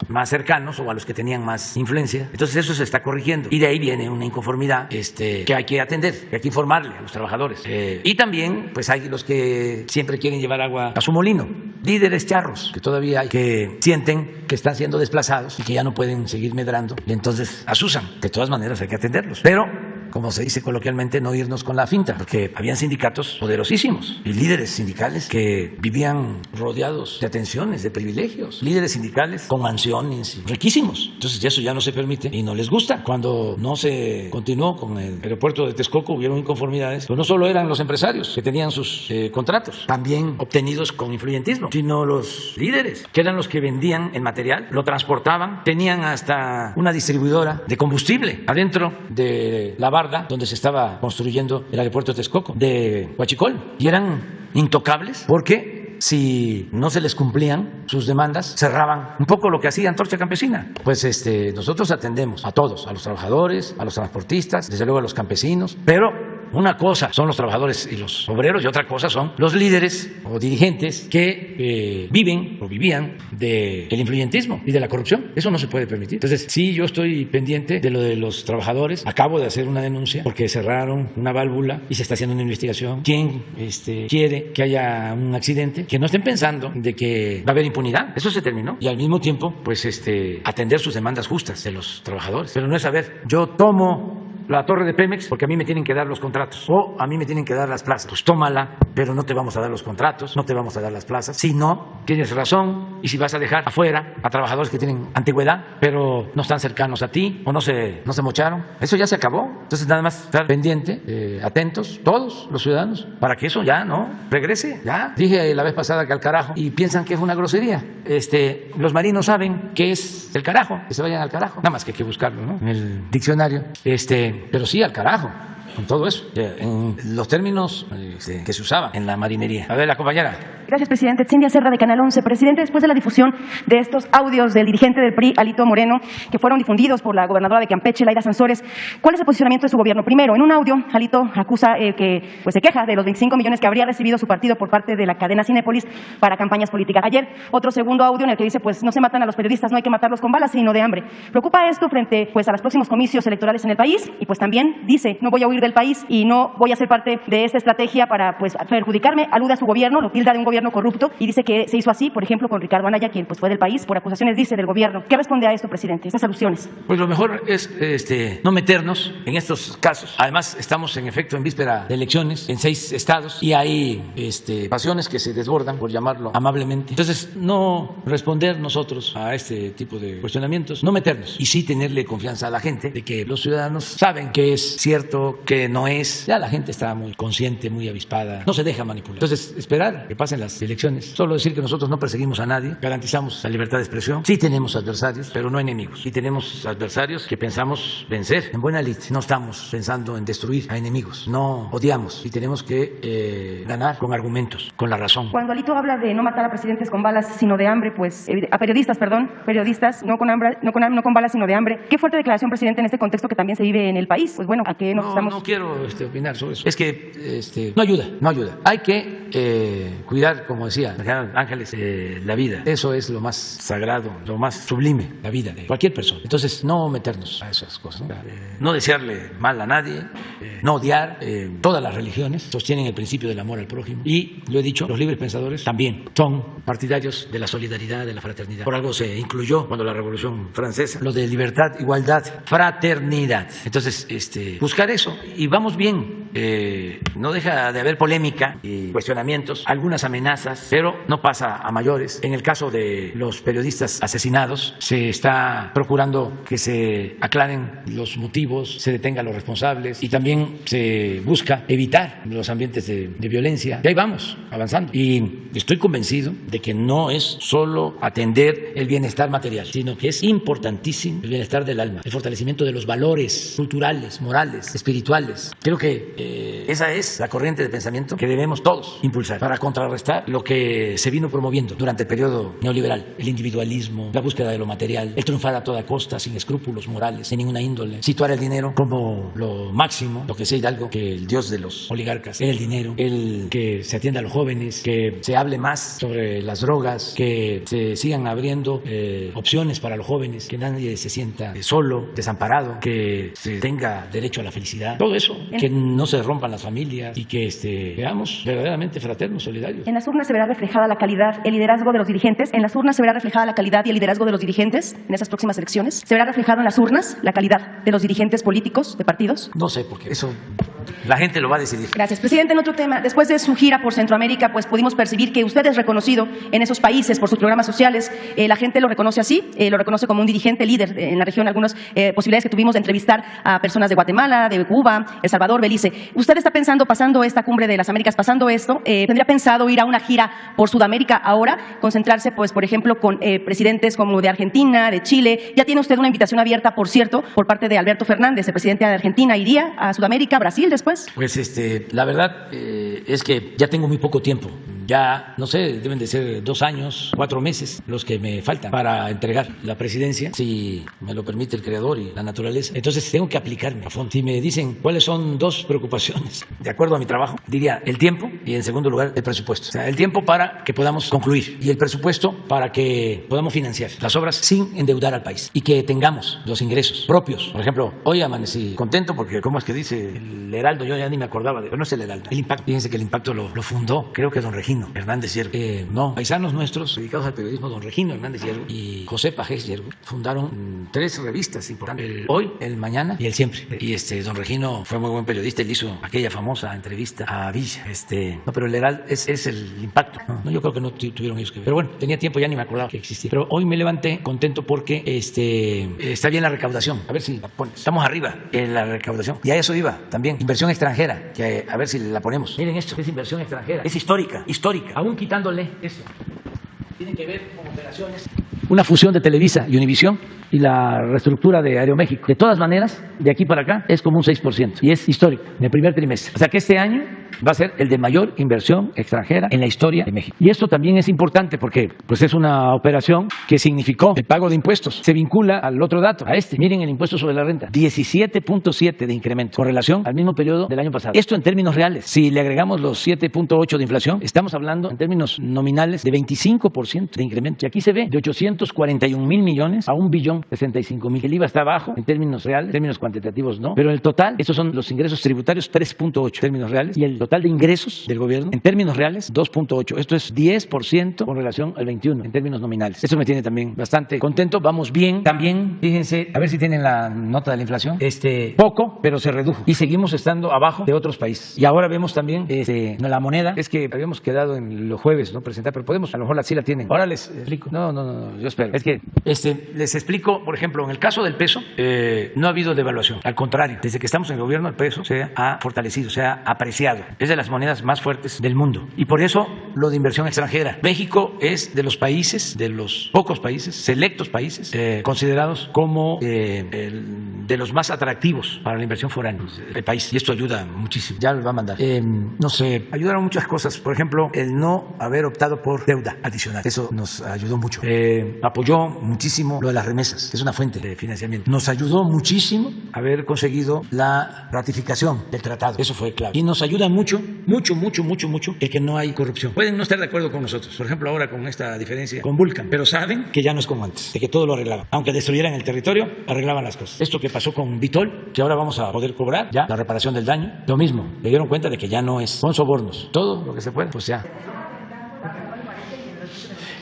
más cercanos o a los que tenían más influencia. Entonces eso se está corrigiendo y de ahí viene una inconformidad que hay que atender, que hay que informarle a los trabajadores. Y también pues hay los que siempre quieren llevar agua a su molino, líderes charros que todavía hay, que sienten que están siendo desplazados y que ya no pueden seguir medrando y entonces asusan. De todas maneras hay que atenderlos, pero como se dice coloquialmente, no irnos con la finta, porque habían sindicatos poderosísimos y líderes sindicales que vivían rodeados de atenciones, de privilegios, líderes sindicales con mansiones riquísimos. Entonces eso ya no se permite y no les gusta. Cuando no se continuó con el aeropuerto de Texcoco hubieron inconformidades, pero no solo eran los empresarios que tenían sus contratos, también obtenidos con influyentismo, sino los líderes, que eran los que vendían el material, lo transportaban, tenían hasta una distribuidora de combustible adentro de la barda donde se estaba construyendo el aeropuerto de Texcoco, de Huachicol, y eran intocables porque si no se les cumplían sus demandas, cerraban un poco lo que hacía Antorcha Campesina. Pues nosotros atendemos a todos, a los trabajadores, a los transportistas, desde luego a los campesinos, pero una cosa son los trabajadores y los obreros y otra cosa son los líderes o dirigentes que viven o vivían del influyentismo y de la corrupción. Eso no se puede permitir. Entonces, sí, yo estoy pendiente de lo de los trabajadores. Acabo de hacer una denuncia porque cerraron una válvula y se está haciendo una investigación. ¿Quién quiere que haya un accidente? Que no estén pensando de que va a haber impunidad. Eso se terminó. Y al mismo tiempo, pues, atender sus demandas justas de los trabajadores. Pero no es, a ver, yo tomo la torre de Pemex porque a mí me tienen que dar los contratos o a mí me tienen que dar las plazas. Pues tómala, pero no te vamos a dar los contratos, no te vamos a dar las plazas. Si no, tienes razón. Y si vas a dejar afuera a trabajadores que tienen antigüedad, pero no están cercanos a ti o no se mocharon, eso ya se acabó. Entonces nada más estar pendiente, atentos, todos los ciudadanos, para que eso ya no regrese. Ya dije la vez pasada que al carajo y piensan que es una grosería. Los marinos saben qué es el carajo, que se vayan al carajo. Nada más que hay que buscarlo, ¿no? En el diccionario. Pero sí, al carajo, con todo eso, en los términos que se usaban en la marinería. A ver, la compañera. Gracias, presidente. Cindia Serra, de Canal 11. Presidente, después de la difusión de estos audios del dirigente del PRI, Alito Moreno, que fueron difundidos por la gobernadora de Campeche, Laida Sansores, ¿cuál es el posicionamiento de su gobierno? Primero, en un audio, Alito acusa que se queja de los 25 millones que habría recibido su partido por parte de la cadena Cinépolis para campañas políticas. Ayer, otro segundo audio en el que dice, pues no se matan a los periodistas, no hay que matarlos con balas, sino de hambre. ¿Preocupa esto frente a los próximos comicios electorales en el país? Y pues también dice, no voy a huir del país y no voy a ser parte de esta estrategia para perjudicarme. Alude a su gobierno, lo tilda de un gobierno corrupto y dice que se hizo así, por ejemplo, con Ricardo Anaya, quien fue del país por acusaciones, dice, del gobierno. ¿Qué responde a esto, presidente? Estas alusiones. Pues lo mejor es no meternos en estos casos. Además, estamos en efecto en víspera de elecciones en 6 estados y hay pasiones que se desbordan, por llamarlo amablemente. Entonces, no responder nosotros a este tipo de cuestionamientos, no meternos y sí tenerle confianza a la gente de que los ciudadanos saben que es cierto, que no es. Ya la gente está muy consciente, muy avispada, no se deja manipular. Entonces, esperar que pasen las elecciones. Solo decir que nosotros no perseguimos a nadie, garantizamos la libertad de expresión. Sí tenemos adversarios, pero no enemigos. Y tenemos adversarios que pensamos vencer en buena lid. No estamos pensando en destruir a enemigos. No odiamos y tenemos que ganar con argumentos, con la razón. Cuando Alito habla de no matar a presidentes con balas, sino de hambre, pues a periodistas, no con balas, sino de hambre. Qué fuerte declaración, presidente, en este contexto que también se vive en el país. Pues bueno, ¿a qué nos estamos? No quiero opinar sobre eso. Es que no ayuda. Hay que cuidar, como decía Ángeles, la vida. Eso es lo más sagrado, lo más sublime, la vida de cualquier persona. Entonces, no meternos a esas cosas, no desearle mal a nadie, no odiar. Todas las religiones sostienen el principio del amor al prójimo y, lo he dicho, los libres pensadores también son partidarios de la solidaridad, de la fraternidad. Por algo se incluyó cuando la Revolución Francesa lo de libertad, igualdad, fraternidad. Entonces, buscar eso y vamos bien. No deja de haber polémica y cuestionamientos, algunas amenazas, pero no pasa a mayores. En el caso de los periodistas asesinados, se está procurando que se aclaren los motivos, se detengan a los responsables y también se busca evitar los ambientes de violencia. Y ahí vamos, avanzando. Y estoy convencido de que no es solo atender el bienestar material, sino que es importantísimo el bienestar del alma, el fortalecimiento de los valores culturales, morales, espirituales. Creo que esa es la corriente de pensamiento que debemos todos impulsar para contrarrestar lo que se vino promoviendo durante el periodo neoliberal: el individualismo, la búsqueda de lo material, el triunfar a toda costa, sin escrúpulos morales, sin ninguna índole, situar el dinero como lo máximo, lo que sea Hidalgo, que el dios de los oligarcas era el dinero, el que se atienda a los jóvenes, que se hable más sobre las drogas, que se sigan abriendo opciones para los jóvenes, que nadie se sienta solo, desamparado, que se tenga derecho a la felicidad, todo eso, que no se rompan las familias y que seamos verdaderamente fraternos, solidarios. En las urnas se verá reflejada la calidad, el liderazgo de los dirigentes. En las urnas se verá reflejada la calidad y el liderazgo de los dirigentes en esas próximas elecciones. ¿Se verá reflejado en las urnas la calidad de los dirigentes políticos de partidos? No sé, porque eso la gente lo va a decidir. Gracias, presidente. En otro tema, después de su gira por Centroamérica, pues pudimos percibir que usted es reconocido en esos países por sus programas sociales. La gente lo reconoce así, lo reconoce como un dirigente líder en la región. Algunas posibilidades que tuvimos de entrevistar a personas de Guatemala, de Cuba, El Salvador, Belice. ¿Usted está pensando, pasando esta cumbre de las Américas, pasando esto, tendría pensado ir a una gira por Sudamérica ahora, concentrarse, pues, por ejemplo, con presidentes como de Argentina, de Chile? Ya tiene usted una invitación abierta, por cierto, por parte de Alberto Fernández, el presidente de Argentina. ¿Iría a Sudamérica, Brasil después? Pues la verdad es que ya tengo muy poco tiempo ya, no sé, deben de ser 2 años, 4 meses los que me faltan para entregar la presidencia, si me lo permite el creador y la naturaleza. Entonces tengo que aplicarme a fondo. Si me dicen cuáles son 2 preocupaciones, de acuerdo a mi trabajo, diría el tiempo y en segundo lugar el presupuesto. O sea, el tiempo para que podamos concluir y el presupuesto para que podamos financiar las obras sin endeudar al país y que tengamos los ingresos propios. Por ejemplo, hoy amanecí contento porque, ¿cómo es que dice el Heraldo? Yo ya ni me acordaba pero no es el Heraldo. El Impacto, fíjense que el Impacto lo fundó, creo que don Regino Hernández Yergo. No, paisanos nuestros dedicados al periodismo, don Regino Hernández Yergo y José Pajés Yergo, fundaron 3 revistas importantes, el Hoy, el Mañana y el Siempre. Y don Regino fue muy buen periodista, él hizo aquella famosa entrevista a Villa. No, pero el Heraldo es el Impacto. No, yo creo que no tuvieron ellos que ver. Pero bueno, tenía tiempo, ya ni me acordaba que existía. Pero hoy me levanté contento porque está bien la recaudación. A ver si la pones. Estamos arriba en la recaudación. Y a eso iba también. Inversión extranjera, que a ver si la ponemos. Miren esto, es inversión extranjera. Es histórica, aún quitándole esto. Tienen que ver con operaciones. Una fusión de Televisa y Univisión y la reestructura de Aeroméxico. De todas maneras, de aquí para acá es como un 6% y es histórico en el primer trimestre. O sea que este año va a ser el de mayor inversión extranjera en la historia de México. Y esto también es importante porque pues es una operación que significó el pago de impuestos. Se vincula al otro dato, a este. Miren el impuesto sobre la renta, 17.7 de incremento con relación al mismo periodo del año pasado. Esto en términos reales. Si le agregamos los 7.8 de inflación, estamos hablando en términos nominales de 25% de incremento. Y aquí se ve de 841,000 millones a 1,065,000. El IVA está bajo en términos reales, en términos cuantitativos no, pero el total, estos son los ingresos tributarios, 3.8 en términos reales, y el total de ingresos del gobierno en términos reales, 2.8. Esto es 10% con relación al 21 en términos nominales. Eso me tiene también bastante contento. Vamos bien. También, fíjense, a ver si tienen la nota de la inflación. Poco, pero se redujo. Y seguimos estando abajo de otros países. Y ahora vemos también la moneda. Es que habíamos quedado en los jueves, ¿no? Presentar, pero podemos, a lo mejor sí la tienen. Ahora les explico. No, yo espero. Es que les explico, por ejemplo, en el caso del peso, no ha habido devaluación. Al contrario, desde que estamos en el gobierno, el peso se ha fortalecido, se ha apreciado. Es de las monedas más fuertes del mundo. Y por eso lo de inversión extranjera. México es de los países, de los pocos países, selectos países, considerados como de los más atractivos para la inversión foránea del país. Y esto ayuda muchísimo. Ya lo va a mandar. No sé, ayudaron muchas cosas. Por ejemplo, el no haber optado por deuda adicional. Eso nos ayudó mucho. Apoyó muchísimo lo de las remesas. Es una fuente de financiamiento. Nos ayudó muchísimo haber conseguido la ratificación del tratado. Eso fue clave. Y nos ayuda mucho el que no hay corrupción. Pueden no estar de acuerdo con nosotros. Por ejemplo, ahora con esta diferencia con Vulcan. Pero saben que ya no es como antes. De que todo lo arreglaban. Aunque destruyeran el territorio, arreglaban las cosas. Esto que pasó con Vitol, que ahora vamos a poder cobrar ya la reparación del daño. Lo mismo. Le dieron cuenta de que ya no es con sobornos. Todo lo que se puede, pues ya.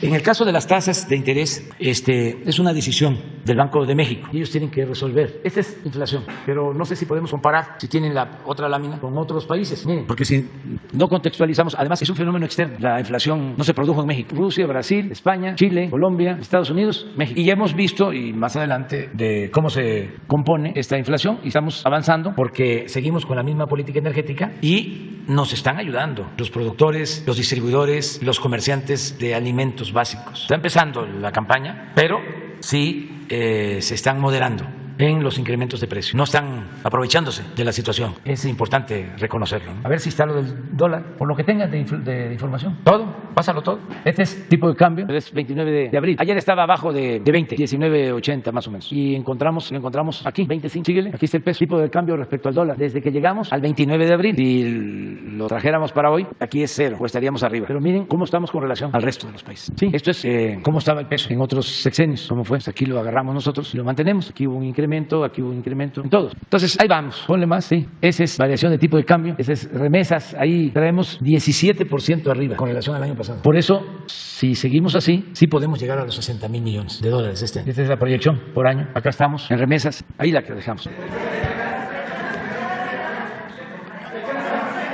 En el caso de las tasas de interés, es una decisión del Banco de México. Ellos tienen que resolver. Esta es inflación, pero no sé si podemos comparar, si tienen la otra lámina, con otros países. Miren, porque si no contextualizamos, además es un fenómeno externo. La inflación no se produjo en México. Rusia, Brasil, España, Chile, Colombia, Estados Unidos, México. Y ya hemos visto, y más adelante, de cómo se compone esta inflación, y estamos avanzando porque seguimos con la misma política energética y nos están ayudando los productores, los distribuidores, los comerciantes de alimentos básicos. Está empezando la campaña, pero sí se están moderando en los incrementos de precio. No están aprovechándose de la situación. Es importante reconocerlo, ¿no? A ver si está lo del dólar, por lo que tengan de información. Todo, pásalo todo. Este es tipo de cambio, es 29 de abril. Ayer estaba abajo de 20, 19.80 más o menos. Y lo encontramos aquí, 25. Síguele, aquí está el peso. Tipo de cambio respecto al dólar. Desde que llegamos al 29 de abril, si lo trajéramos para hoy, aquí es 0, o estaríamos arriba. Pero miren cómo estamos con relación al resto de los países. Sí, esto es cómo estaba el peso en otros sexenios, cómo fue. Pues aquí lo agarramos nosotros y lo mantenemos. Aquí hubo un incremento, aquí hubo un incremento en todos. Entonces, ahí vamos, ponle más, sí. Esa es variación de tipo de cambio, esa es remesas, ahí traemos 17% arriba con relación al año pasado. Por eso, si seguimos así, sí podemos llegar a los 60,000 millones de dólares Esta es la proyección por año. Acá estamos en remesas, ahí la que dejamos.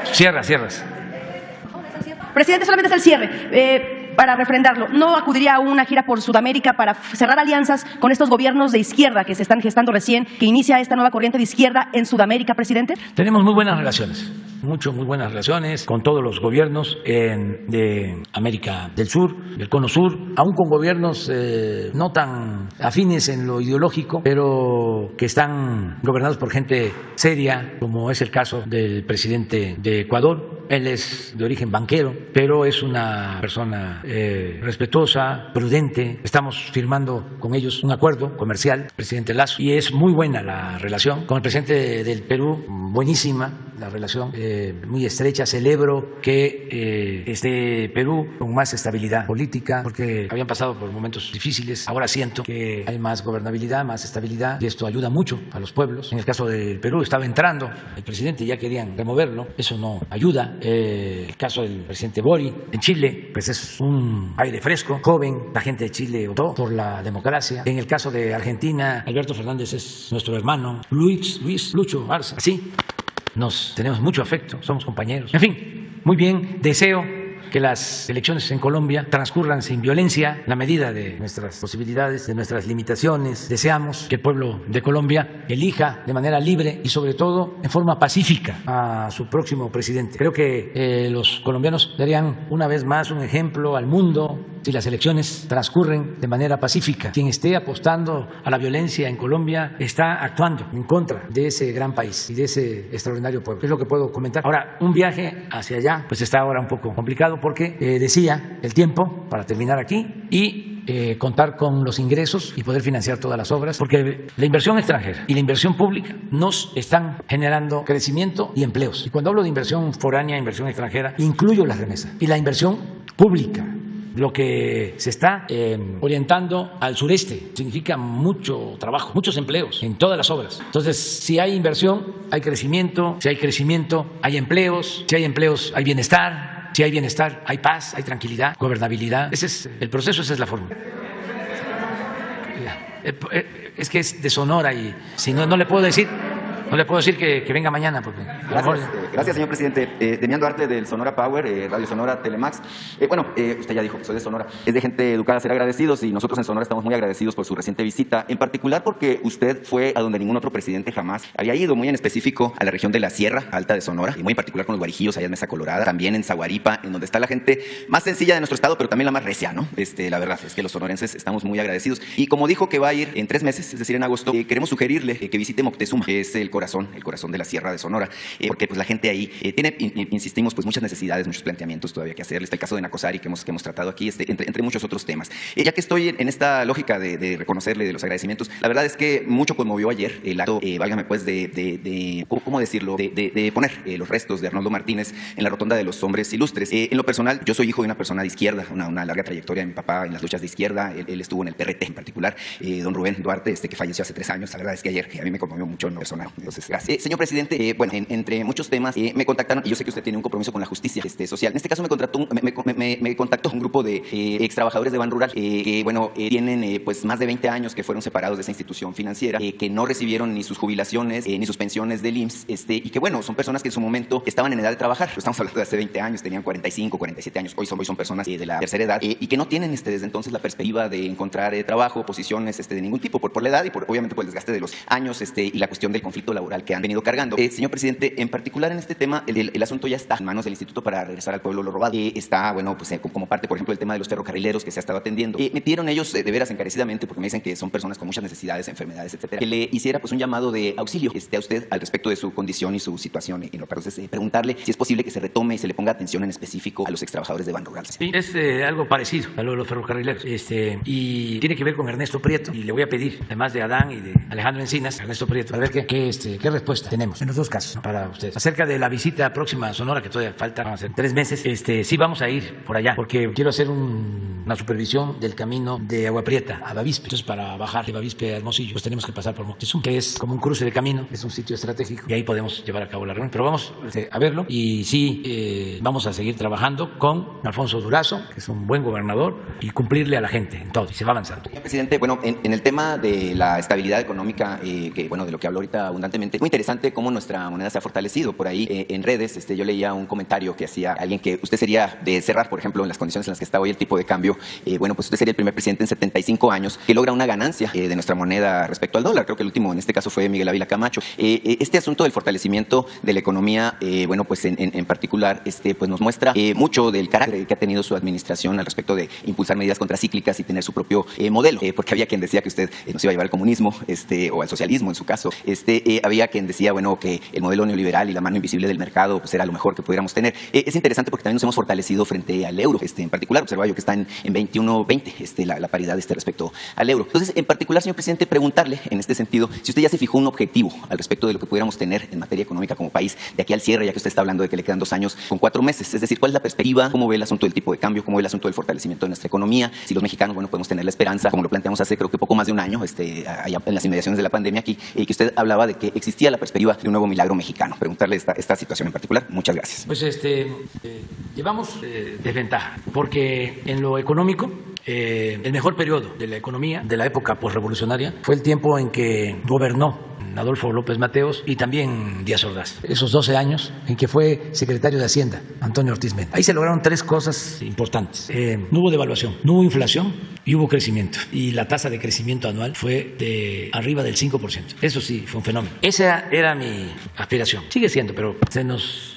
Cierras. Presidente, solamente es el cierre. Para refrendarlo, ¿no acudiría a una gira por Sudamérica para cerrar alianzas con estos gobiernos de izquierda que se están gestando recién, que inicia esta nueva corriente de izquierda en Sudamérica, presidente? Tenemos muy buenas relaciones. muy buenas relaciones con todos los gobiernos de América del Sur, del Cono Sur, aún con gobiernos no tan afines en lo ideológico, pero que están gobernados por gente seria, como es el caso del presidente de Ecuador. Él es de origen banquero, pero es una persona respetuosa, prudente. Estamos firmando con ellos un acuerdo comercial, presidente Lasso, y es muy buena la relación. Con el presidente del Perú, buenísima la relación, muy estrecha. Celebro que esté Perú con más estabilidad política, porque habían pasado por momentos difíciles. Ahora siento que hay más gobernabilidad, más estabilidad, y esto ayuda mucho a los pueblos. En el caso del Perú estaba entrando el presidente y ya querían removerlo. Eso no ayuda. El caso del presidente Boric en Chile, pues es un aire fresco, joven. La gente de Chile votó por la democracia. En el caso de Argentina, Alberto Fernández es nuestro hermano. Lucho Arce. Así nos tenemos mucho afecto, somos compañeros. En fin, muy bien. Deseo que las elecciones en Colombia transcurran sin violencia, en la medida de nuestras posibilidades, de nuestras limitaciones. Deseamos que el pueblo de Colombia elija de manera libre y sobre todo en forma pacífica a su próximo presidente. Creo que los colombianos darían una vez más un ejemplo al mundo si las elecciones transcurren de manera pacífica. Quien esté apostando a la violencia en Colombia está actuando en contra de ese gran país y de ese extraordinario pueblo. Es lo que puedo comentar. Ahora, un viaje hacia allá pues está ahora un poco complicado porque decía el tiempo para terminar aquí y contar con los ingresos y poder financiar todas las obras, porque la inversión extranjera y la inversión pública nos están generando crecimiento y empleos. Y cuando hablo de inversión foránea, inversión extranjera, incluyo las remesas y la inversión pública. Lo que se está orientando al sureste significa mucho trabajo, muchos empleos en todas las obras. Entonces, si hay inversión, hay crecimiento. Si hay crecimiento, hay empleos. Si hay empleos, hay bienestar. Si hay bienestar, hay paz, hay tranquilidad, gobernabilidad. Ese es el proceso, esa es la fórmula. Es que es de Sonora y si no, no le puedo decir que venga mañana. Porque Gracias, señor presidente. Demián Duarte, del Sonora Power, Radio Sonora, Telemax. Usted ya dijo que soy de Sonora. Es de gente educada ser agradecidos y nosotros en Sonora estamos muy agradecidos por su reciente visita, en particular porque usted fue a donde ningún otro presidente jamás había ido, muy en específico a la región de la Sierra Alta de Sonora, y muy en particular con los Guarijíos, allá en Mesa Colorada, también en Zaguaripa, en donde está la gente más sencilla de nuestro estado, pero también la más recia, ¿no? La verdad es que los sonorenses estamos muy agradecidos. Y como dijo que va a ir en 3 meses, es decir, en agosto, queremos sugerirle que visite Moctezuma, que es el corazón de la Sierra de Sonora, porque pues la gente ahí tiene, insistimos, pues muchas necesidades, muchos planteamientos todavía que hacerle. Está el caso de Nacosari que hemos tratado aquí, entre muchos otros temas. Ya que estoy en esta lógica de reconocerle, de los agradecimientos, la verdad es que mucho conmovió ayer el acto, válgame pues, ¿cómo decirlo?, de poner los restos de Arnoldo Martínez en la rotonda de los hombres ilustres. En lo personal, yo soy hijo de una persona de izquierda, una larga trayectoria de mi papá en las luchas de izquierda. Él estuvo en el PRT en particular, don Rubén Duarte, que falleció hace 3 años. La verdad es que ayer a mí me conmovió mucho en lo personal. Entonces, gracias. Señor presidente, entre muchos temas me contactaron, y yo sé que usted tiene un compromiso con la justicia social. En este caso me contactó un grupo de ex trabajadores de Banrural que tienen pues más de 20 años que fueron separados de esa institución financiera, que no recibieron ni sus jubilaciones ni sus pensiones del IMSS, y que son personas que en su momento estaban en edad de trabajar. Estamos hablando de hace 20 años, tenían 45, 47 años, hoy son personas de la tercera edad, y que no tienen desde entonces la perspectiva de encontrar trabajo, posiciones de ningún tipo, por la edad y obviamente por el desgaste de los años y la cuestión del conflicto laboral que han venido cargando. Señor presidente, en particular en este tema, el asunto ya está en manos del Instituto para Regresar al Pueblo lo Robado. Está, como parte, por ejemplo, del tema de los ferrocarrileros que se ha estado atendiendo. Me pidieron ellos de veras encarecidamente, porque me dicen que son personas con muchas necesidades, enfermedades, etcétera, que le hiciera un llamado de auxilio a usted al respecto de su condición y su situación. Entonces, preguntarle si es posible que se retome y se le ponga atención en específico a los extrabajadores de Banrural. Sí, es algo parecido a lo de los ferrocarrileros. Y tiene que ver con Ernesto Prieto. Y le voy a pedir, además de Adán y de Alejandro Encinas, Ernesto Prieto, a ver qué respuesta tenemos en los dos casos, ¿no?, para ustedes. Acerca de la visita próxima a Sonora, que todavía falta, van a ser 3 meses, sí vamos a ir por allá, porque quiero hacer una supervisión del camino de Agua Prieta a Bavispe. Entonces, para bajar de Bavispe a Hermosillo, pues tenemos que pasar por Moctezuma, que es como un cruce de camino, es un sitio estratégico, y ahí podemos llevar a cabo la reunión. Pero vamos a verlo, y sí, vamos a seguir trabajando con Alfonso Durazo, que es un buen gobernador, y cumplirle a la gente en todo, y se va avanzando. Señor presidente, en el tema de la estabilidad económica, de lo que habló ahorita abundantemente constantemente. Muy interesante cómo nuestra moneda se ha fortalecido. Por ahí en redes yo leía un comentario que hacía alguien que usted sería, de cerrar, por ejemplo, en las condiciones en las que está hoy el tipo de cambio, bueno, pues usted sería el primer presidente en 75 años que logra una ganancia de nuestra moneda respecto al dólar. Creo que el último en este caso fue Miguel Ávila Camacho. Este asunto del fortalecimiento de la economía, bueno, pues en particular, pues nos muestra mucho del carácter que ha tenido su administración al respecto de impulsar medidas contracíclicas y tener su propio modelo, porque había quien decía que usted nos iba a llevar al comunismo, o al socialismo en su caso. Había quien decía, bueno, que el modelo neoliberal y la mano invisible del mercado pues era lo mejor que pudiéramos tener. Es interesante porque también nos hemos fortalecido frente al euro. En particular, observaba yo que está en 21.20 la paridad respecto al euro. Entonces, en particular, señor presidente, preguntarle en este sentido si usted ya se fijó un objetivo al respecto de lo que pudiéramos tener en materia económica como país de aquí al cierre, ya que usted está hablando de que le quedan 2 años con 4 meses. Es decir, ¿cuál es la perspectiva? ¿Cómo ve el asunto del tipo de cambio? ¿Cómo ve el asunto del fortalecimiento de nuestra economía? Si los mexicanos, bueno, podemos tener la esperanza, como lo planteamos hace creo que poco más de un año, allá en las inmediaciones de la pandemia aquí, que usted hablaba de que existía la perspectiva de un nuevo milagro mexicano. Preguntarle esta situación en particular. Muchas gracias. Pues llevamos desventaja, porque en lo económico, el mejor periodo de la economía de la época posrevolucionaria fue el tiempo en que gobernó Adolfo López Mateos y también Díaz Ordaz. Esos 12 años en que fue secretario de Hacienda, Antonio Ortiz Mena. Ahí se lograron 3 cosas importantes. No hubo devaluación, no hubo inflación y hubo crecimiento. Y la tasa de crecimiento anual fue de arriba del 5%. Eso sí, fue un fenómeno. Esa era mi aspiración. Sigue siendo, pero se nos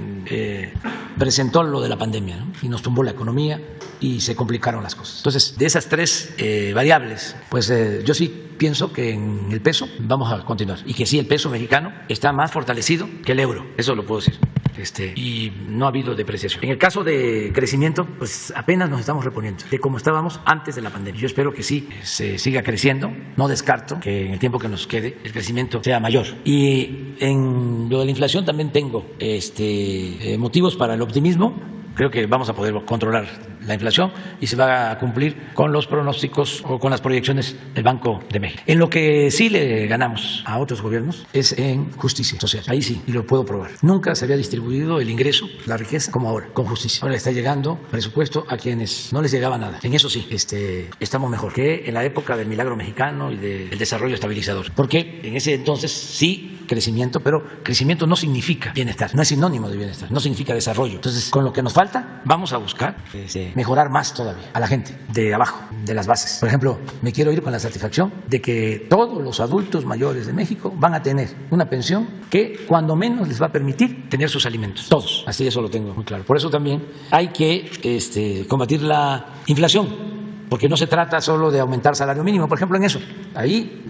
presentó lo de la pandemia, ¿no? Y nos tumbó la economía y se complicaron las cosas. Entonces, de esas 3 variables, pues yo sí pienso que en el peso vamos a continuar y que sí, el peso mexicano está más fortalecido que el euro, eso lo puedo decir, y no ha habido depreciación. En el caso de crecimiento, pues apenas nos estamos reponiendo de cómo estábamos antes de la pandemia. Yo espero que sí se siga creciendo, no descarto que en el tiempo que nos quede el crecimiento sea mayor. Y en lo de la inflación también tengo motivos para el optimismo. Creo que vamos a poder controlar la inflación y se va a cumplir con los pronósticos o con las proyecciones del Banco de México. En lo que sí le ganamos a otros gobiernos es en justicia social. Ahí sí, y lo puedo probar. Nunca se había distribuido el ingreso, la riqueza, como ahora, con justicia. Ahora está llegando presupuesto a quienes no les llegaba nada. En eso sí, estamos mejor que en la época del milagro mexicano y del desarrollo estabilizador. Porque en ese entonces sí, crecimiento, pero crecimiento no significa bienestar, no es sinónimo de bienestar, no significa desarrollo. Entonces, con lo que nos falta, vamos a buscar mejorar más todavía a la gente de abajo, de las bases. Por ejemplo, me quiero ir con la satisfacción de que todos los adultos mayores de México van a tener una pensión que cuando menos les va a permitir tener sus alimentos. Todos. Así, eso lo tengo muy claro. Por eso también hay que combatir la inflación, porque no se trata solo de aumentar salario mínimo. Por ejemplo, en eso, ahí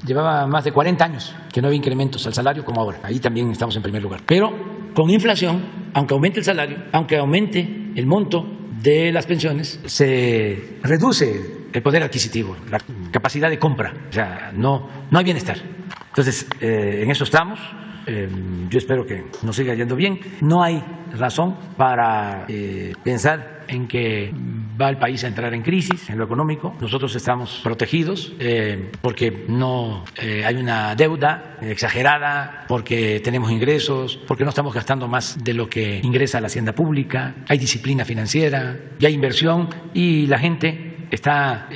llevaba más de 40 años que no había incrementos al salario como ahora. Ahí también estamos en primer lugar. Pero con inflación, aunque aumente el salario, aunque aumente el monto de las pensiones, se reduce el poder adquisitivo, la capacidad de compra. O sea, no hay bienestar. Entonces, en eso estamos. Yo espero que nos siga yendo bien. No hay razón para pensar en que va el país a entrar en crisis en lo económico. Nosotros estamos protegidos porque no hay una deuda exagerada, porque tenemos ingresos, porque no estamos gastando más de lo que ingresa a la hacienda pública, hay disciplina financiera, y hay inversión y la gente está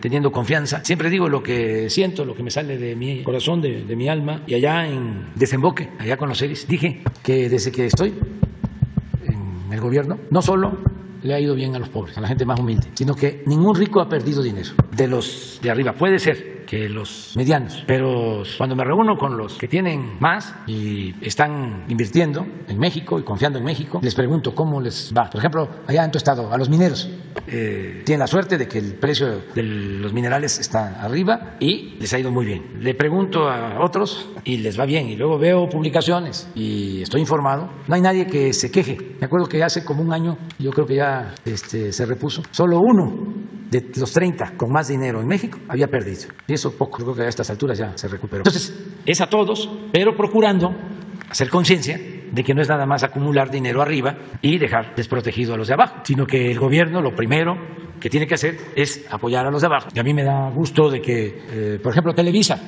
teniendo confianza. Siempre digo lo que siento, lo que me sale de mi corazón, de mi alma. Y allá en Desemboque, allá con los seres, dije que desde que estoy en el gobierno, no solo le ha ido bien a los pobres, a la gente más humilde, sino que ningún rico ha perdido dinero de los de arriba. Puede ser que los medianos, pero cuando me reúno con los que tienen más y están invirtiendo en México y confiando en México, les pregunto cómo les va. Por ejemplo, allá en tu estado, a los mineros, tienen la suerte de que el precio de los minerales está arriba y les ha ido muy bien. Le pregunto a otros y les va bien, y luego veo publicaciones y estoy informado. No hay nadie que se queje. Me acuerdo que hace como un año, yo creo que ya se repuso, solo uno de los 30 con más dinero en México había perdido. Y eso poco, creo que a estas alturas ya se recuperó. Entonces, es a todos, pero procurando hacer conciencia de que no es nada más acumular dinero arriba y dejar desprotegido a los de abajo, sino que el gobierno lo primero que tiene que hacer es apoyar a los de abajo. Y a mí me da gusto de que, por ejemplo, Televisa,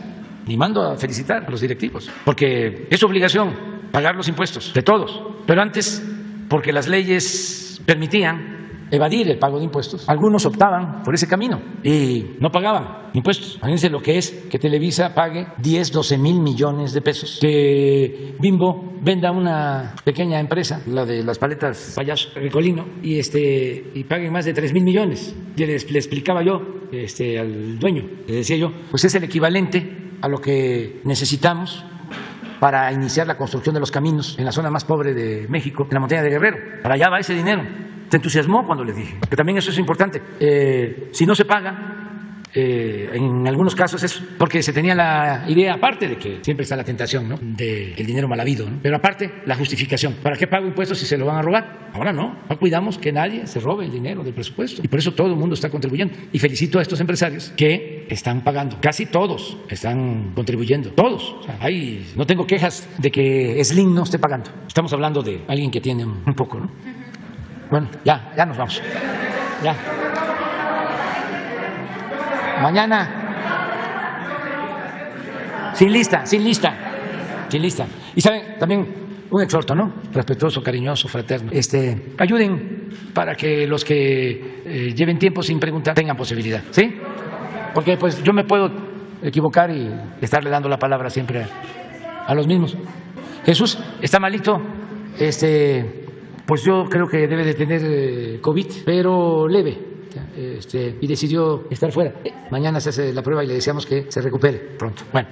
y mando a felicitar a los directivos, porque es obligación pagar los impuestos de todos, pero antes, porque las leyes permitían evadir el pago de impuestos, algunos optaban por ese camino y no pagaban impuestos. Imagínense lo que es que Televisa pague 10, 12 mil millones de pesos, que Bimbo venda una pequeña empresa, la de las paletas Payaso Ricolino, y pague más de 3 mil millones. Y le explicaba yo al dueño, le decía yo, pues es el equivalente a lo que necesitamos para iniciar la construcción de los caminos en la zona más pobre de México, en la montaña de Guerrero. Para allá va ese dinero. Se entusiasmó cuando le dije, que también eso es importante. Si no se paga, en algunos casos es porque se tenía la idea, aparte de que siempre está la tentación, ¿no?, del dinero mal habido, ¿no?, pero aparte la justificación. ¿Para qué pago impuestos si se lo van a robar? Ahora no cuidamos que nadie se robe el dinero del presupuesto y por eso todo el mundo está contribuyendo. Y felicito a estos empresarios que están pagando. Casi todos están contribuyendo, todos. O sea, no tengo quejas de que Slim no esté pagando. Estamos hablando de alguien que tiene un poco, ¿no? Bueno, ya nos vamos. Ya. Mañana, sin lista. Y saben, también un exhorto, ¿no?, respetuoso, cariñoso, fraterno. Ayuden para que los que lleven tiempo sin preguntar tengan posibilidad, ¿sí? Porque pues yo me puedo equivocar y estarle dando la palabra siempre a los mismos. Jesús está malito, pues yo creo que debe de tener COVID, pero leve. Y decidió estar fuera. Mañana se hace la prueba y le deseamos que se recupere pronto. Bueno.